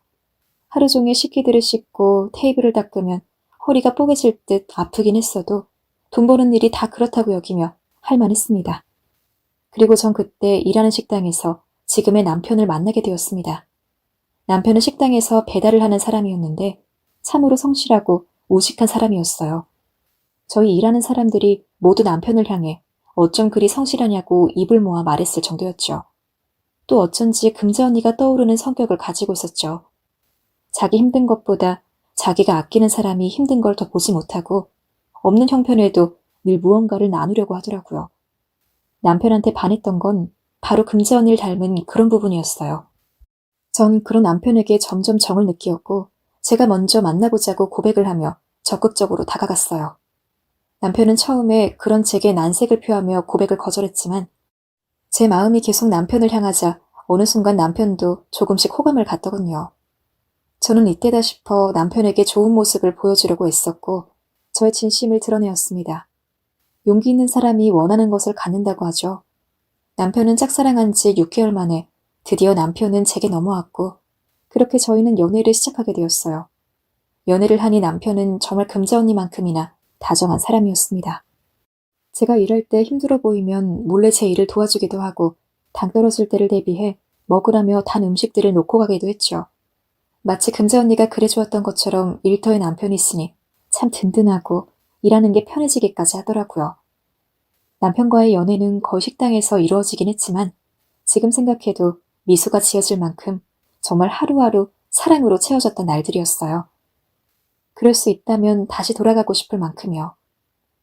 B: 하루 종일 식기들을 씻고 테이블을 닦으면 허리가 뽀개질 듯 아프긴 했어도 돈 버는 일이 다 그렇다고 여기며 할만했습니다. 그리고 전 그때 일하는 식당에서 지금의 남편을 만나게 되었습니다. 남편은 식당에서 배달을 하는 사람이었는데 참으로 성실하고 우직한 사람이었어요. 저희 일하는 사람들이 모두 남편을 향해 어쩜 그리 성실하냐고 입을 모아 말했을 정도였죠. 또 어쩐지 금자 언니가 떠오르는 성격을 가지고 있었죠. 자기 힘든 것보다 자기가 아끼는 사람이 힘든 걸 더 보지 못하고 없는 형편에도 늘 무언가를 나누려고 하더라고요. 남편한테 반했던 건 바로 금자 언니를 닮은 그런 부분이었어요. 전 그런 남편에게 점점 정을 느끼었고 제가 먼저 만나보자고 고백을 하며 적극적으로 다가갔어요. 남편은 처음에 그런 제게 난색을 표하며 고백을 거절했지만 제 마음이 계속 남편을 향하자 어느 순간 남편도 조금씩 호감을 갖더군요. 저는 이때다 싶어 남편에게 좋은 모습을 보여주려고 애썼고 저의 진심을 드러내었습니다. 용기 있는 사람이 원하는 것을 갖는다고 하죠. 남편은 짝사랑한 지 6개월 만에 드디어 남편은 제게 넘어왔고 그렇게 저희는 연애를 시작하게 되었어요. 연애를 하니 남편은 정말 금자 언니만큼이나 다정한 사람이었습니다. 제가 일할 때 힘들어 보이면 몰래 제 일을 도와주기도 하고 당 떨어질 때를 대비해 먹으라며 단 음식들을 놓고 가기도 했죠. 마치 금자 언니가 그래주었던 것처럼 일터에 남편이 있으니 참 든든하고 일하는 게 편해지기까지 하더라고요. 남편과의 연애는 거의 식당에서 이루어지긴 했지만 지금 생각해도 미소가 지어질 만큼 정말 하루하루 사랑으로 채워졌던 날들이었어요. 그럴 수 있다면 다시 돌아가고 싶을 만큼이요.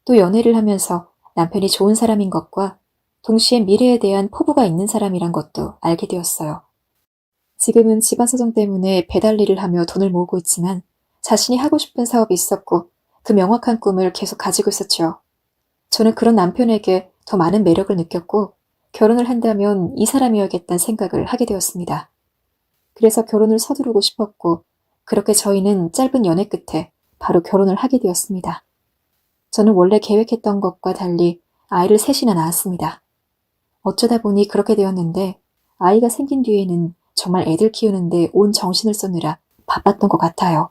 B: 또 연애를 하면서 남편이 좋은 사람인 것과 동시에 미래에 대한 포부가 있는 사람이란 것도 알게 되었어요. 지금은 집안 사정 때문에 배달 일을 하며 돈을 모으고 있지만 자신이 하고 싶은 사업이 있었고 그 명확한 꿈을 계속 가지고 있었죠. 저는 그런 남편에게 더 많은 매력을 느꼈고 결혼을 한다면 이 사람이어야겠다는 생각을 하게 되었습니다. 그래서 결혼을 서두르고 싶었고 그렇게 저희는 짧은 연애 끝에 바로 결혼을 하게 되었습니다. 저는 원래 계획했던 것과 달리 아이를 셋이나 낳았습니다. 어쩌다 보니 그렇게 되었는데 아이가 생긴 뒤에는 정말 애들 키우는데 온 정신을 쏟느라 바빴던 것 같아요.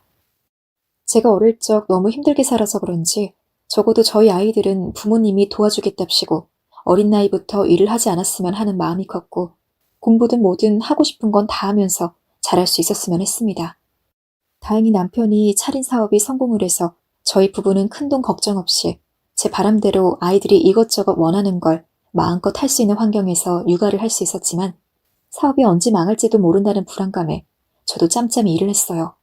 B: 제가 어릴 적 너무 힘들게 살아서 그런지 적어도 저희 아이들은 부모님이 도와주겠답시고 어린 나이부터 일을 하지 않았으면 하는 마음이 컸고 공부든 뭐든 하고 싶은 건 다 하면서 잘할 수 있었으면 했습니다. 다행히 남편이 차린 사업이 성공을 해서 저희 부부는 큰돈 걱정 없이 제 바람대로 아이들이 이것저것 원하는 걸 마음껏 할 수 있는 환경에서 육아를 할 수 있었지만 사업이 언제 망할지도 모른다는 불안감에 저도 짬짬이 일을 했어요.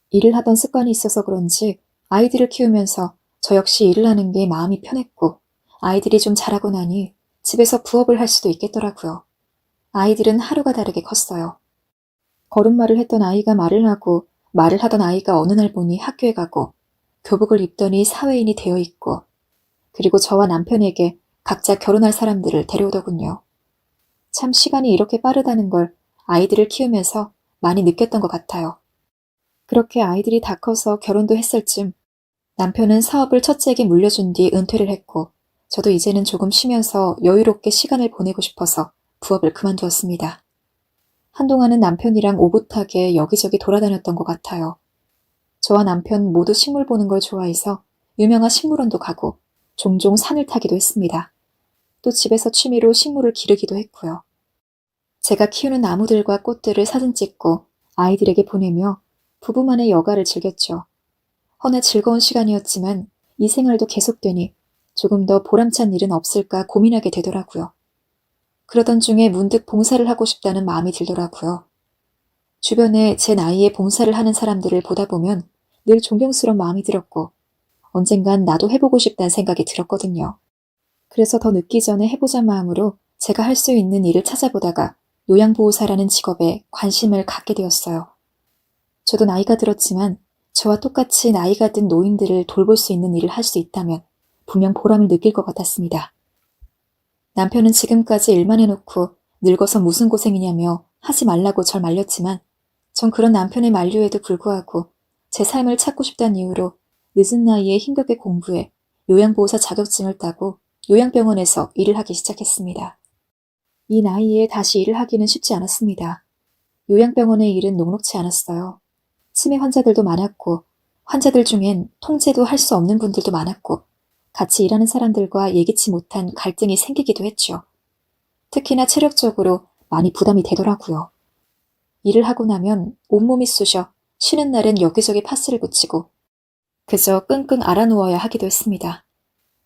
B: 일을 하던 습관이 있어서 그런지 아이들을 키우면서 저 역시 일을 하는 게 마음이 편했고 아이들이 좀 자라고 나니 집에서 부업을 할 수도 있겠더라고요. 아이들은 하루가 다르게 컸어요. 걸음마를 했던 아이가 말을 하고 말을 하던 아이가 어느 날 보니 학교에 가고 교복을 입더니 사회인이 되어 있고 그리고 저와 남편에게 각자 결혼할 사람들을 데려오더군요. 참 시간이 이렇게 빠르다는 걸 아이들을 키우면서 많이 느꼈던 것 같아요. 그렇게 아이들이 다 커서 결혼도 했을 쯤 남편은 사업을 첫째에게 물려준 뒤 은퇴를 했고 저도 이제는 조금 쉬면서 여유롭게 시간을 보내고 싶어서 부업을 그만두었습니다. 한동안은 남편이랑 오붓하게 여기저기 돌아다녔던 것 같아요. 저와 남편 모두 식물 보는 걸 좋아해서 유명한 식물원도 가고 종종 산을 타기도 했습니다. 또 집에서 취미로 식물을 기르기도 했고요. 제가 키우는 나무들과 꽃들을 사진 찍고 아이들에게 보내며 부부만의 여가를 즐겼죠. 허나 즐거운 시간이었지만 이 생활도 계속되니 조금 더 보람찬 일은 없을까 고민하게 되더라고요. 그러던 중에 문득 봉사를 하고 싶다는 마음이 들더라고요. 주변에 제 나이에 봉사를 하는 사람들을 보다 보면 늘 존경스러운 마음이 들었고 언젠간 나도 해보고 싶다는 생각이 들었거든요. 그래서 더 늦기 전에 해보자 마음으로 제가 할 수 있는 일을 찾아보다가 요양보호사라는 직업에 관심을 갖게 되었어요. 저도 나이가 들었지만 저와 똑같이 나이가 든 노인들을 돌볼 수 있는 일을 할 수 있다면 분명 보람을 느낄 것 같았습니다. 남편은 지금까지 일만 해놓고 늙어서 무슨 고생이냐며 하지 말라고 절 말렸지만 전 그런 남편의 만류에도 불구하고 제 삶을 찾고 싶다는 이유로 늦은 나이에 힘겹게 공부해 요양보호사 자격증을 따고 요양병원에서 일을 하기 시작했습니다. 이 나이에 다시 일을 하기는 쉽지 않았습니다. 요양병원의 일은 녹록지 않았어요. 치매 환자들도 많았고 환자들 중엔 통제도 할 수 없는 분들도 많았고 같이 일하는 사람들과 예기치 못한 갈등이 생기기도 했죠. 특히나 체력적으로 많이 부담이 되더라고요. 일을 하고 나면 온몸이 쑤셔 쉬는 날엔 여기저기 파스를 붙이고 그저 끙끙 앓아누워야 하기도 했습니다.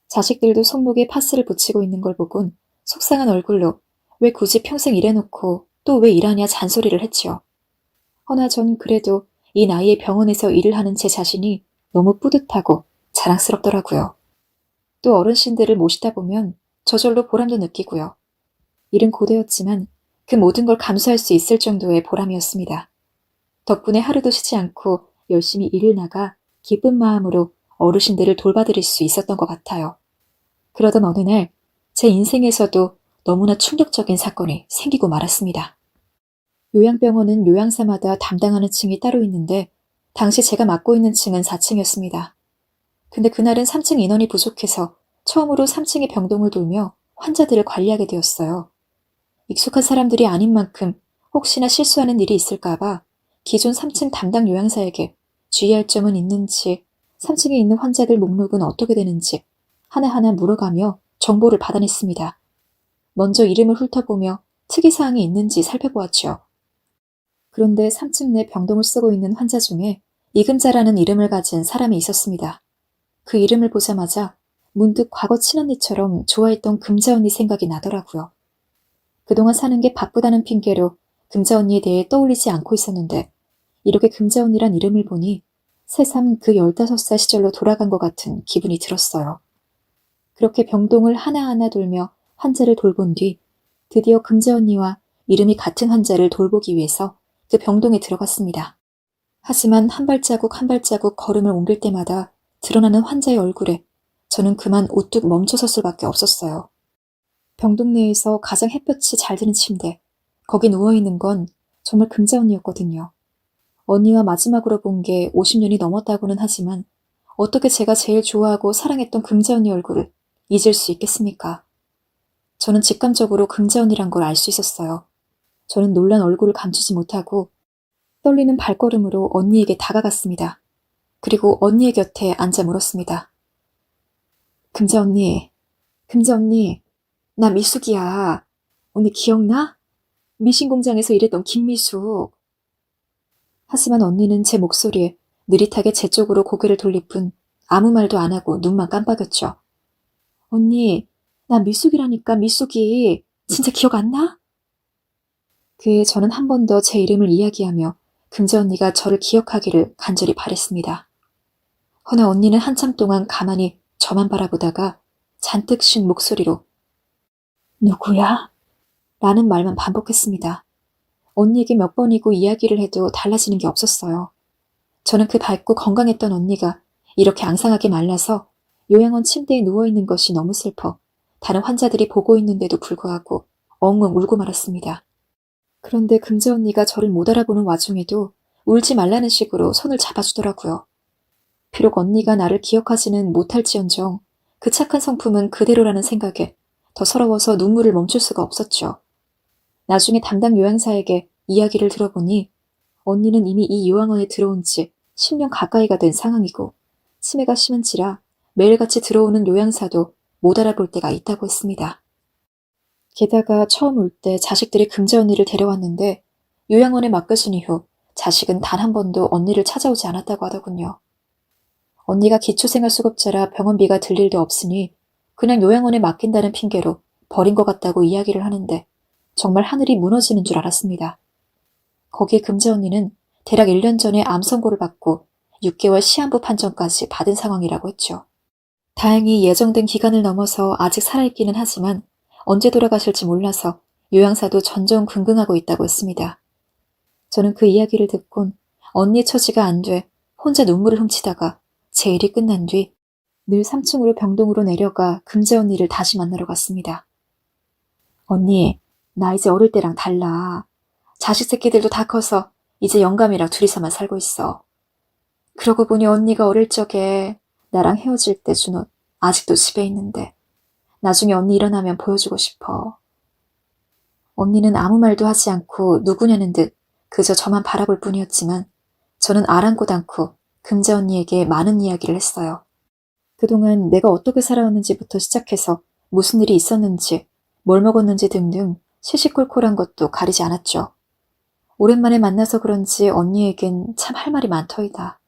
B: 자식들도 손목에 파스를 붙이고 있는 걸 보곤 속상한 얼굴로 왜 굳이 평생 일해놓고 또 왜 일하냐 잔소리를 했지요. 허나 전 그래도 이 나이에 병원에서 일을 하는 제 자신이 너무 뿌듯하고 자랑스럽더라고요. 또 어르신들을 모시다 보면 저절로 보람도 느끼고요. 일은 고되었지만 그 모든 걸 감수할 수 있을 정도의 보람이었습니다. 덕분에 하루도 쉬지 않고 열심히 일을 나가 기쁜 마음으로 어르신들을 돌봐드릴 수 있었던 것 같아요. 그러던 어느 날 제 인생에서도 너무나 충격적인 사건이 생기고 말았습니다. 요양병원은 요양사마다 담당하는 층이 따로 있는데 당시 제가 맡고 있는 층은 4층이었습니다. 근데 그날은 3층 인원이 부족해서 처음으로 3층의 병동을 돌며 환자들을 관리하게 되었어요. 익숙한 사람들이 아닌 만큼 혹시나 실수하는 일이 있을까봐 기존 3층 담당 요양사에게 주의할 점은 있는지, 3층에 있는 환자들 목록은 어떻게 되는지 하나하나 물어가며 정보를 받아냈습니다. 먼저 이름을 훑어보며 특이사항이 있는지 살펴보았죠. 그런데 3층 내 병동을 쓰고 있는 환자 중에 이금자라는 이름을 가진 사람이 있었습니다. 그 이름을 보자마자 문득 과거 친언니처럼 좋아했던 금자 언니 생각이 나더라고요. 그동안 사는 게 바쁘다는 핑계로 금자 언니에 대해 떠올리지 않고 있었는데 이렇게 금자 언니란 이름을 보니 새삼 그 15살 시절로 돌아간 것 같은 기분이 들었어요. 그렇게 병동을 하나하나 돌며 환자를 돌본 뒤 드디어 금자 언니와 이름이 같은 환자를 돌보기 위해서 그 병동에 들어갔습니다. 하지만 한 발자국 한 발자국 걸음을 옮길 때마다 드러나는 환자의 얼굴에 저는 그만 우뚝 멈춰설 수밖에 없었어요. 병동 내에서 가장 햇볕이 잘 드는 침대, 거기 누워있는 건 정말 금자 언니였거든요. 언니와 마지막으로 본 게 50년이 넘었다고는 하지만 어떻게 제가 제일 좋아하고 사랑했던 금자 언니 얼굴을 잊을 수 있겠습니까? 저는 직감적으로 금자 언니란 걸 알 수 있었어요. 저는 놀란 얼굴을 감추지 못하고 떨리는 발걸음으로 언니에게 다가갔습니다. 그리고 언니의 곁에 앉아 물었습니다. 금자 언니, 나 미숙이야. 언니 기억나? 미신공장에서 일했던 김미숙. 하지만 언니는 제 목소리에 느릿하게 제 쪽으로 고개를 돌릴 뿐 아무 말도 안 하고 눈만 깜빡였죠. 언니, 나 미숙이라니까 미숙이. 진짜 기억 안 나? 그에 저는 한 번 더 제 이름을 이야기하며 금자 언니가 저를 기억하기를 간절히 바랬습니다. 허나 언니는 한참 동안 가만히 저만 바라보다가 잔뜩 쉰 목소리로 누구야? 라는 말만 반복했습니다. 언니에게 몇 번이고 이야기를 해도 달라지는 게 없었어요. 저는 그 밝고 건강했던 언니가 이렇게 앙상하게 말라서 요양원 침대에 누워있는 것이 너무 슬퍼 다른 환자들이 보고 있는데도 불구하고 엉엉 울고 말았습니다. 그런데 금자 언니가 저를 못 알아보는 와중에도 울지 말라는 식으로 손을 잡아주더라고요. 비록 언니가 나를 기억하지는 못할지언정 그 착한 성품은 그대로라는 생각에 더 서러워서 눈물을 멈출 수가 없었죠. 나중에 담당 요양사에게 이야기를 들어보니 언니는 이미 이 요양원에 들어온 지 10년 가까이가 된 상황이고 치매가 심한지라 매일같이 들어오는 요양사도 못 알아볼 때가 있다고 했습니다. 게다가 처음 올 때 자식들이 금자 언니를 데려왔는데 요양원에 맡겨준 이후 자식은 단 한 번도 언니를 찾아오지 않았다고 하더군요. 언니가 기초생활수급자라 병원비가 들 일도 없으니 그냥 요양원에 맡긴다는 핑계로 버린 것 같다고 이야기를 하는데 정말 하늘이 무너지는 줄 알았습니다. 거기에 금자 언니는 대략 1년 전에 암 선고를 받고 6개월 시한부 판정까지 받은 상황이라고 했죠. 다행히 예정된 기간을 넘어서 아직 살아있기는 하지만 언제 돌아가실지 몰라서 요양사도 전전긍긍하고 있다고 했습니다. 저는 그 이야기를 듣곤 언니의 처지가 안 돼 혼자 눈물을 훔치다가 제 일이 끝난 뒤 늘 3층으로 병동으로 내려가 금자 언니를 다시 만나러 갔습니다. 언니, 나 이제 어릴 때랑 달라. 자식 새끼들도 다 커서 이제 영감이랑 둘이서만 살고 있어. 그러고 보니 언니가 어릴 적에 나랑 헤어질 때 준 옷 아직도 집에 있는데 나중에 언니 일어나면 보여주고 싶어. 언니는 아무 말도 하지 않고 누구냐는 듯 그저 저만 바라볼 뿐이었지만 저는 아랑곳 않고 금자 언니에게 많은 이야기를 했어요. 그동안 내가 어떻게 살아왔는지부터 시작해서 무슨 일이 있었는지, 뭘 먹었는지 등등 시시콜콜한 것도 가리지 않았죠. 오랜만에 만나서 그런지 언니에겐 참 할 말이 많더이다.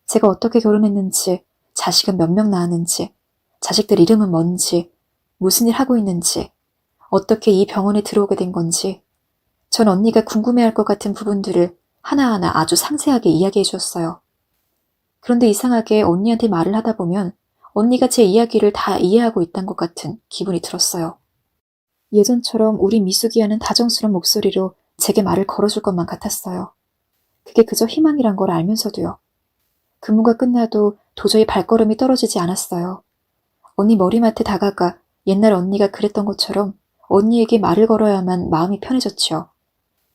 B: 제가 어떻게 결혼했는지, 자식은 몇 명 낳았는지, 자식들 이름은 뭔지, 무슨 일 하고 있는지, 어떻게 이 병원에 들어오게 된 건지, 전 언니가 궁금해할 것 같은 부분들을 하나하나 아주 상세하게 이야기해 주었어요. 그런데 이상하게 언니한테 말을 하다 보면 언니가 제 이야기를 다 이해하고 있단 것 같은 기분이 들었어요. 예전처럼 우리 미숙이와는 다정스러운 목소리로 제게 말을 걸어줄 것만 같았어요. 그게 그저 희망이란 걸 알면서도요. 근무가 끝나도 도저히 발걸음이 떨어지지 않았어요. 언니 머리맡에 다가가 옛날 언니가 그랬던 것처럼 언니에게 말을 걸어야만 마음이 편해졌죠.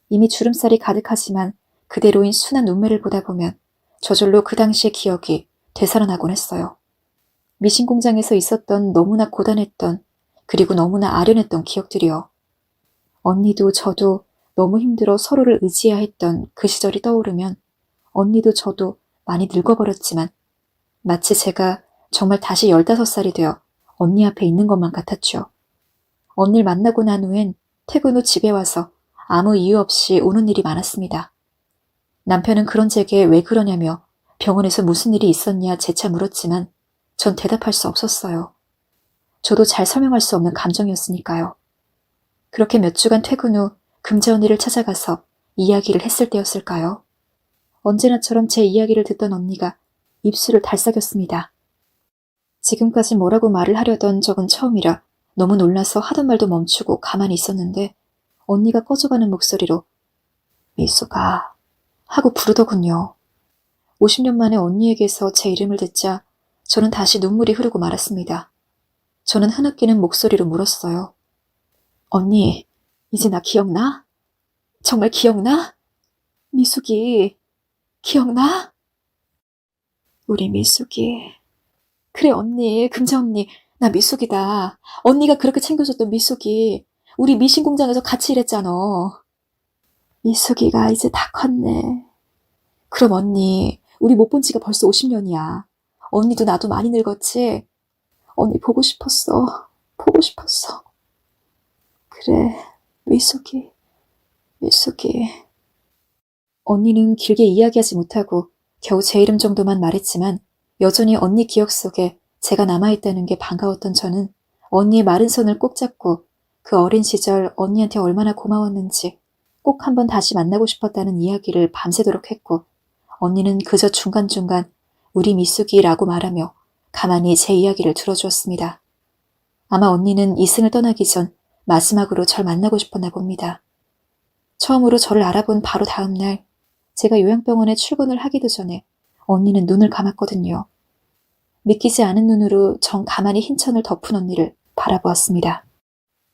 B: 이미 주름살이 가득하지만 그대로인 순한 눈매를 보다 보면 저절로 그 당시의 기억이 되살아나곤 했어요. 미신공장에서 있었던 너무나 고단했던 그리고 너무나 아련했던 기억들이요. 언니도 저도 너무 힘들어 서로를 의지해야 했던 그 시절이 떠오르면 언니도 저도 많이 늙어버렸지만 마치 제가 정말 다시 15살이 되어 언니 앞에 있는 것만 같았죠. 언니를 만나고 난 후엔 퇴근 후 집에 와서 아무 이유 없이 우는 일이 많았습니다. 남편은 그런 제게 왜 그러냐며 병원에서 무슨 일이 있었냐 재차 물었지만 전 대답할 수 없었어요. 저도 잘 설명할 수 없는 감정이었으니까요. 그렇게 몇 주간 퇴근 후 금자 언니를 찾아가서 이야기를 했을 때였을까요? 언제나처럼 제 이야기를 듣던 언니가 입술을 달싹였습니다. 지금까지 뭐라고 말을 하려던 적은 처음이라 너무 놀라서 하던 말도 멈추고 가만히 있었는데 언니가 꺼져가는 목소리로 미수가 하고 부르더군요. 50년 만에 언니에게서 제 이름을 듣자 저는 다시 눈물이 흐르고 말았습니다. 저는 흐느끼는 목소리로 물었어요. 언니, 이제 나 기억나? 정말 기억나? 미숙이, 기억나? 우리 미숙이. 그래 언니, 금자 언니, 나 미숙이다. 언니가 그렇게 챙겨줬던 미숙이. 우리 미신공장에서 같이 일했잖아. 미숙이가 이제 다 컸네. 그럼 언니, 우리 못 본 지가 벌써 50년이야. 언니도 나도 많이 늙었지? 언니 보고 싶었어. 보고 싶었어. 그래, 미숙이, 미숙이. 언니는 길게 이야기하지 못하고 겨우 제 이름 정도만 말했지만 여전히 언니 기억 속에 제가 남아있다는 게 반가웠던 저는 언니의 마른 손을 꼭 잡고 그 어린 시절 언니한테 얼마나 고마웠는지 꼭 한번 다시 만나고 싶었다는 이야기를 밤새도록 했고 언니는 그저 중간중간 우리 미숙이라고 말하며 가만히 제 이야기를 들어주었습니다. 아마 언니는 이승을 떠나기 전 마지막으로 절 만나고 싶었나 봅니다. 처음으로 저를 알아본 바로 다음 날 제가 요양병원에 출근을 하기도 전에 언니는 눈을 감았거든요. 믿기지 않은 눈으로 정 가만히 흰 천을 덮은 언니를 바라보았습니다.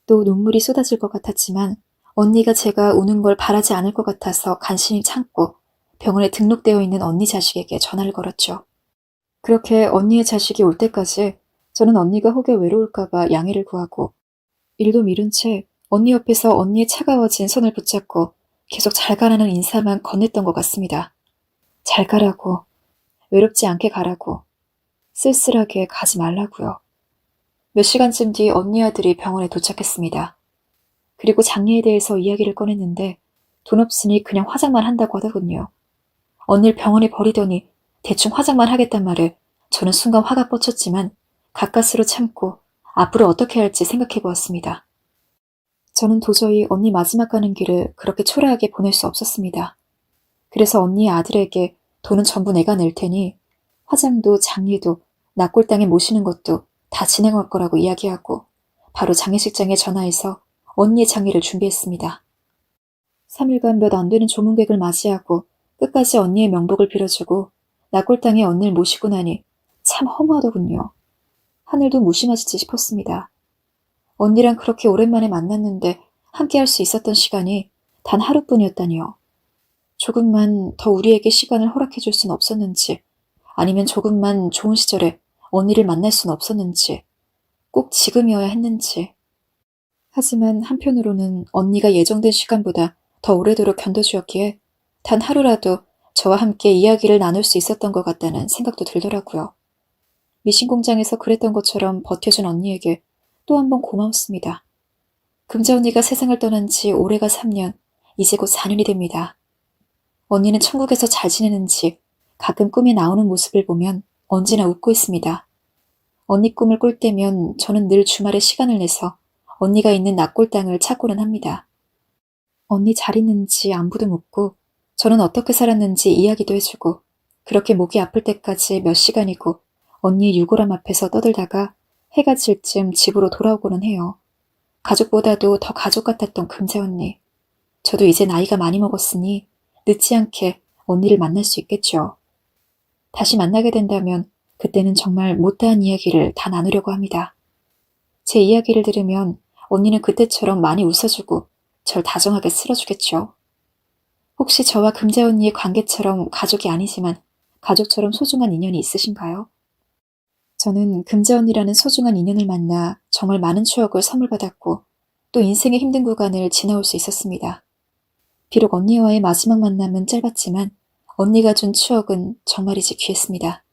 B: 또 눈물이 쏟아질 것 같았지만 언니가 제가 우는 걸 바라지 않을 것 같아서 간신히 참고 병원에 등록되어 있는 언니 자식에게 전화를 걸었죠. 그렇게 언니의 자식이 올 때까지 저는 언니가 혹여 외로울까봐 양해를 구하고 일도 미룬 채 언니 옆에서 언니의 차가워진 손을 붙잡고 계속 잘 가라는 인사만 건넸던 것 같습니다. 잘 가라고, 외롭지 않게 가라고, 쓸쓸하게 가지 말라고요. 몇 시간쯤 뒤 언니 아들이 병원에 도착했습니다. 그리고 장례에 대해서 이야기를 꺼냈는데 돈 없으니 그냥 화장만 한다고 하더군요. 언니를 병원에 버리더니 대충 화장만 하겠단 말에 저는 순간 화가 뻗쳤지만 가까스로 참고 앞으로 어떻게 할지 생각해 보았습니다. 저는 도저히 언니 마지막 가는 길을 그렇게 초라하게 보낼 수 없었습니다. 그래서 언니의 아들에게 돈은 전부 내가 낼 테니 화장도 장례도 낙골당에 모시는 것도 다 진행할 거라고 이야기하고 바로 장례식장에 전화해서 언니의 장례를 준비했습니다. 3일간 몇 안 되는 조문객을 맞이하고 끝까지 언니의 명복을 빌어주고 낙골당에 언니를 모시고 나니 참 허무하더군요. 하늘도 무심하시지 싶었습니다. 언니랑 그렇게 오랜만에 만났는데 함께할 수 있었던 시간이 단 하루뿐이었다니요. 조금만 더 우리에게 시간을 허락해줄 순 없었는지, 아니면 조금만 좋은 시절에 언니를 만날 순 없었는지, 꼭 지금이어야 했는지. 하지만 한편으로는 언니가 예정된 시간보다 더 오래도록 견뎌주었기에 단 하루라도 저와 함께 이야기를 나눌 수 있었던 것 같다는 생각도 들더라고요. 미신 공장에서 그랬던 것처럼 버텨준 언니에게 또 한 번 고마웠습니다. 금자 언니가 세상을 떠난 지 올해가 3년, 이제 곧 4년이 됩니다. 언니는 천국에서 잘 지내는지 가끔 꿈에 나오는 모습을 보면 언제나 웃고 있습니다. 언니 꿈을 꿀 때면 저는 늘 주말에 시간을 내서 언니가 있는 낙골당을 찾고는 합니다. 언니 잘 있는지 안부도 묻고 저는 어떻게 살았는지 이야기도 해주고 그렇게 목이 아플 때까지 몇 시간이고 언니의 유골함 앞에서 떠들다가 해가 질 쯤 집으로 돌아오고는 해요. 가족보다도 더 가족 같았던 금자 언니. 저도 이제 나이가 많이 먹었으니 늦지 않게 언니를 만날 수 있겠죠. 다시 만나게 된다면 그때는 정말 못다한 이야기를 다 나누려고 합니다. 제 이야기를 들으면 언니는 그때처럼 많이 웃어주고 절 다정하게 쓸어주겠죠. 혹시 저와 금자 언니의 관계처럼 가족이 아니지만 가족처럼 소중한 인연이 있으신가요? 저는 금자 언니라는 소중한 인연을 만나 정말 많은 추억을 선물 받았고 또 인생의 힘든 구간을 지나올 수 있었습니다. 비록 언니와의 마지막 만남은 짧았지만 언니가 준 추억은 정말이지 귀했습니다.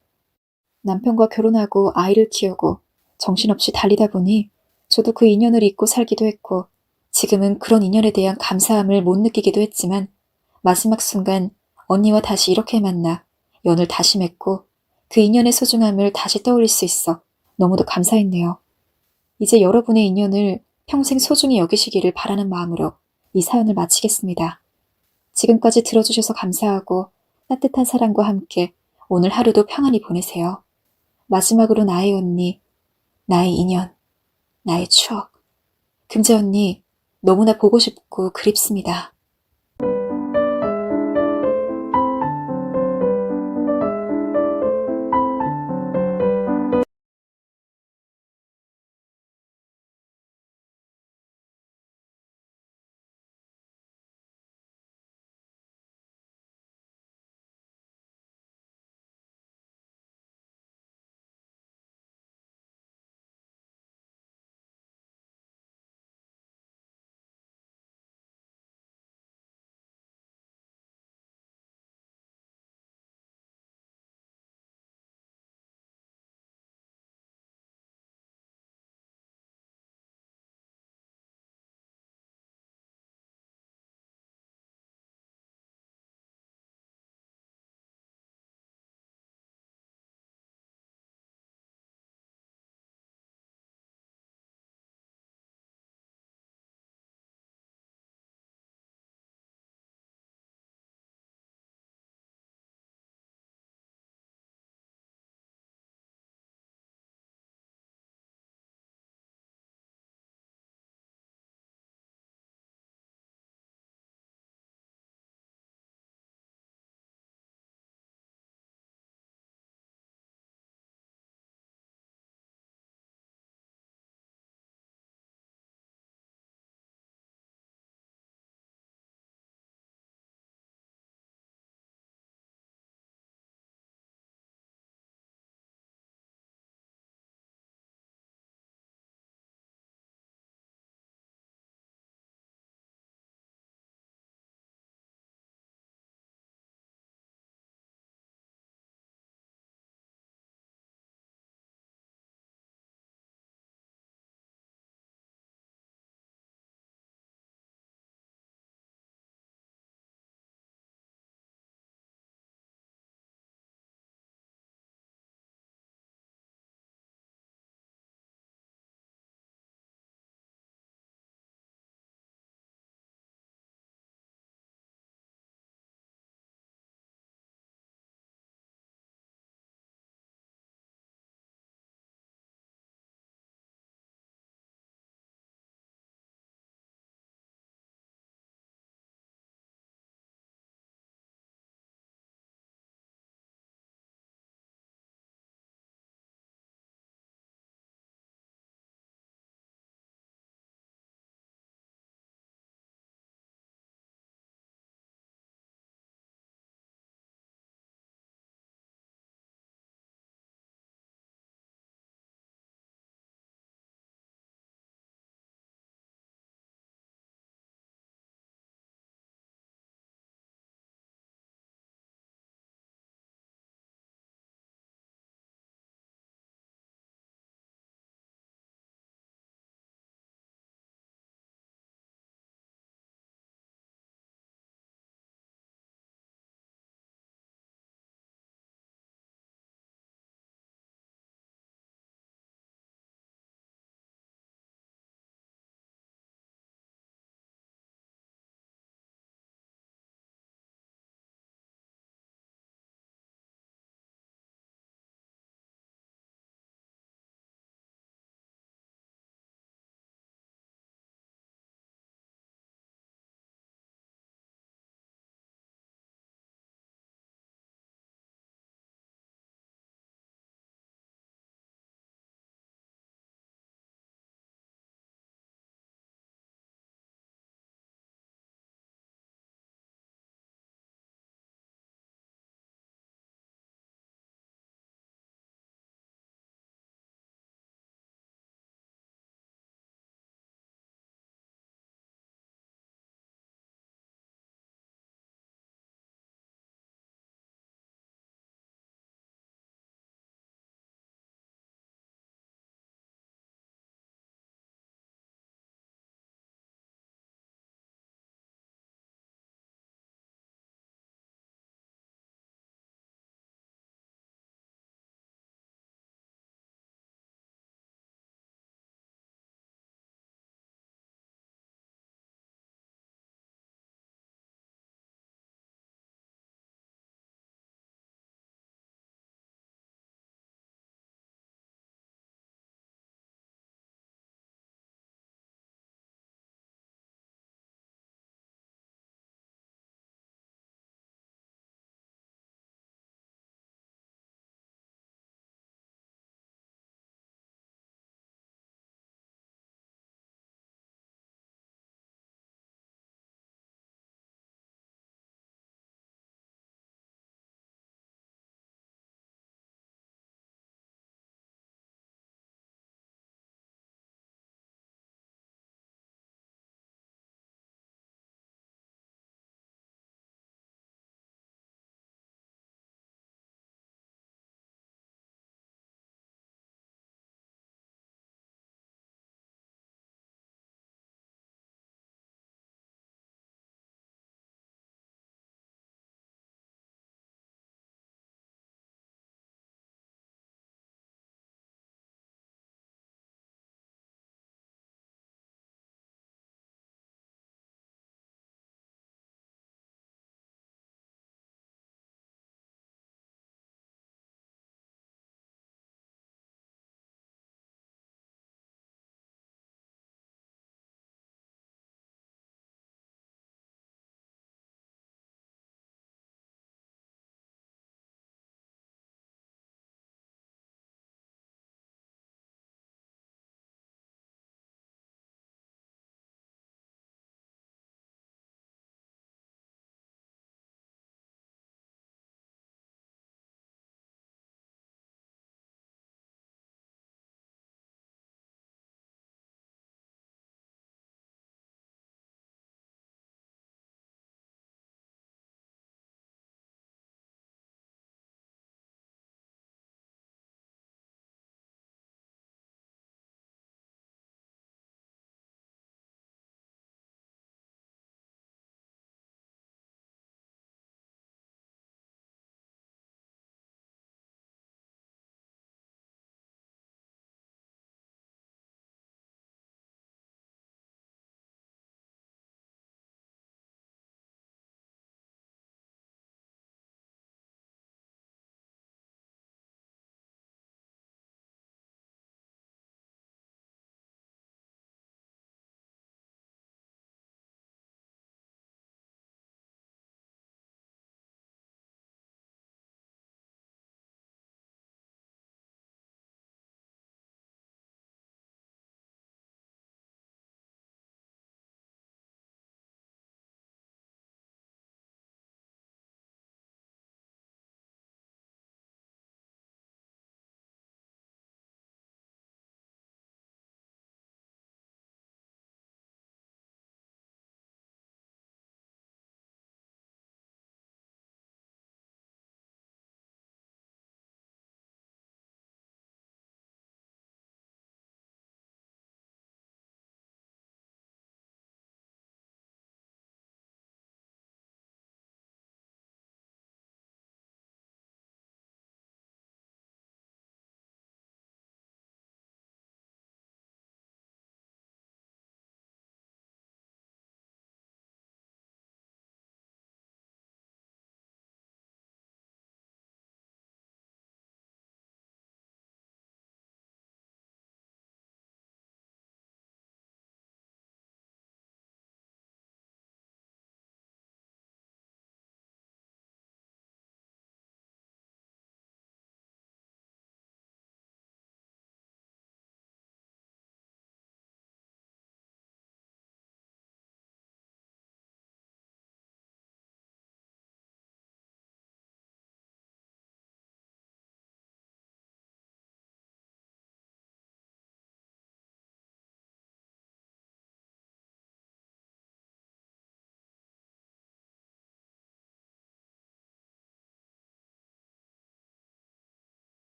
B: 남편과 결혼하고 아이를 키우고 정신없이 달리다 보니 저도 그 인연을 잊고 살기도 했고 지금은 그런 인연에 대한 감사함을 못 느끼기도 했지만 마지막 순간 언니와 다시 이렇게 만나 연을 다시 맺고 그 인연의 소중함을 다시 떠올릴 수 있어 너무도 감사했네요. 이제 여러분의 인연을 평생 소중히 여기시기를 바라는 마음으로 이 사연을 마치겠습니다. 지금까지 들어주셔서 감사하고 따뜻한 사랑과 함께 오늘 하루도 평안히 보내세요. 마지막으로 나의 언니, 나의 인연, 나의 추억. 금자 언니, 너무나 보고 싶고 그립습니다.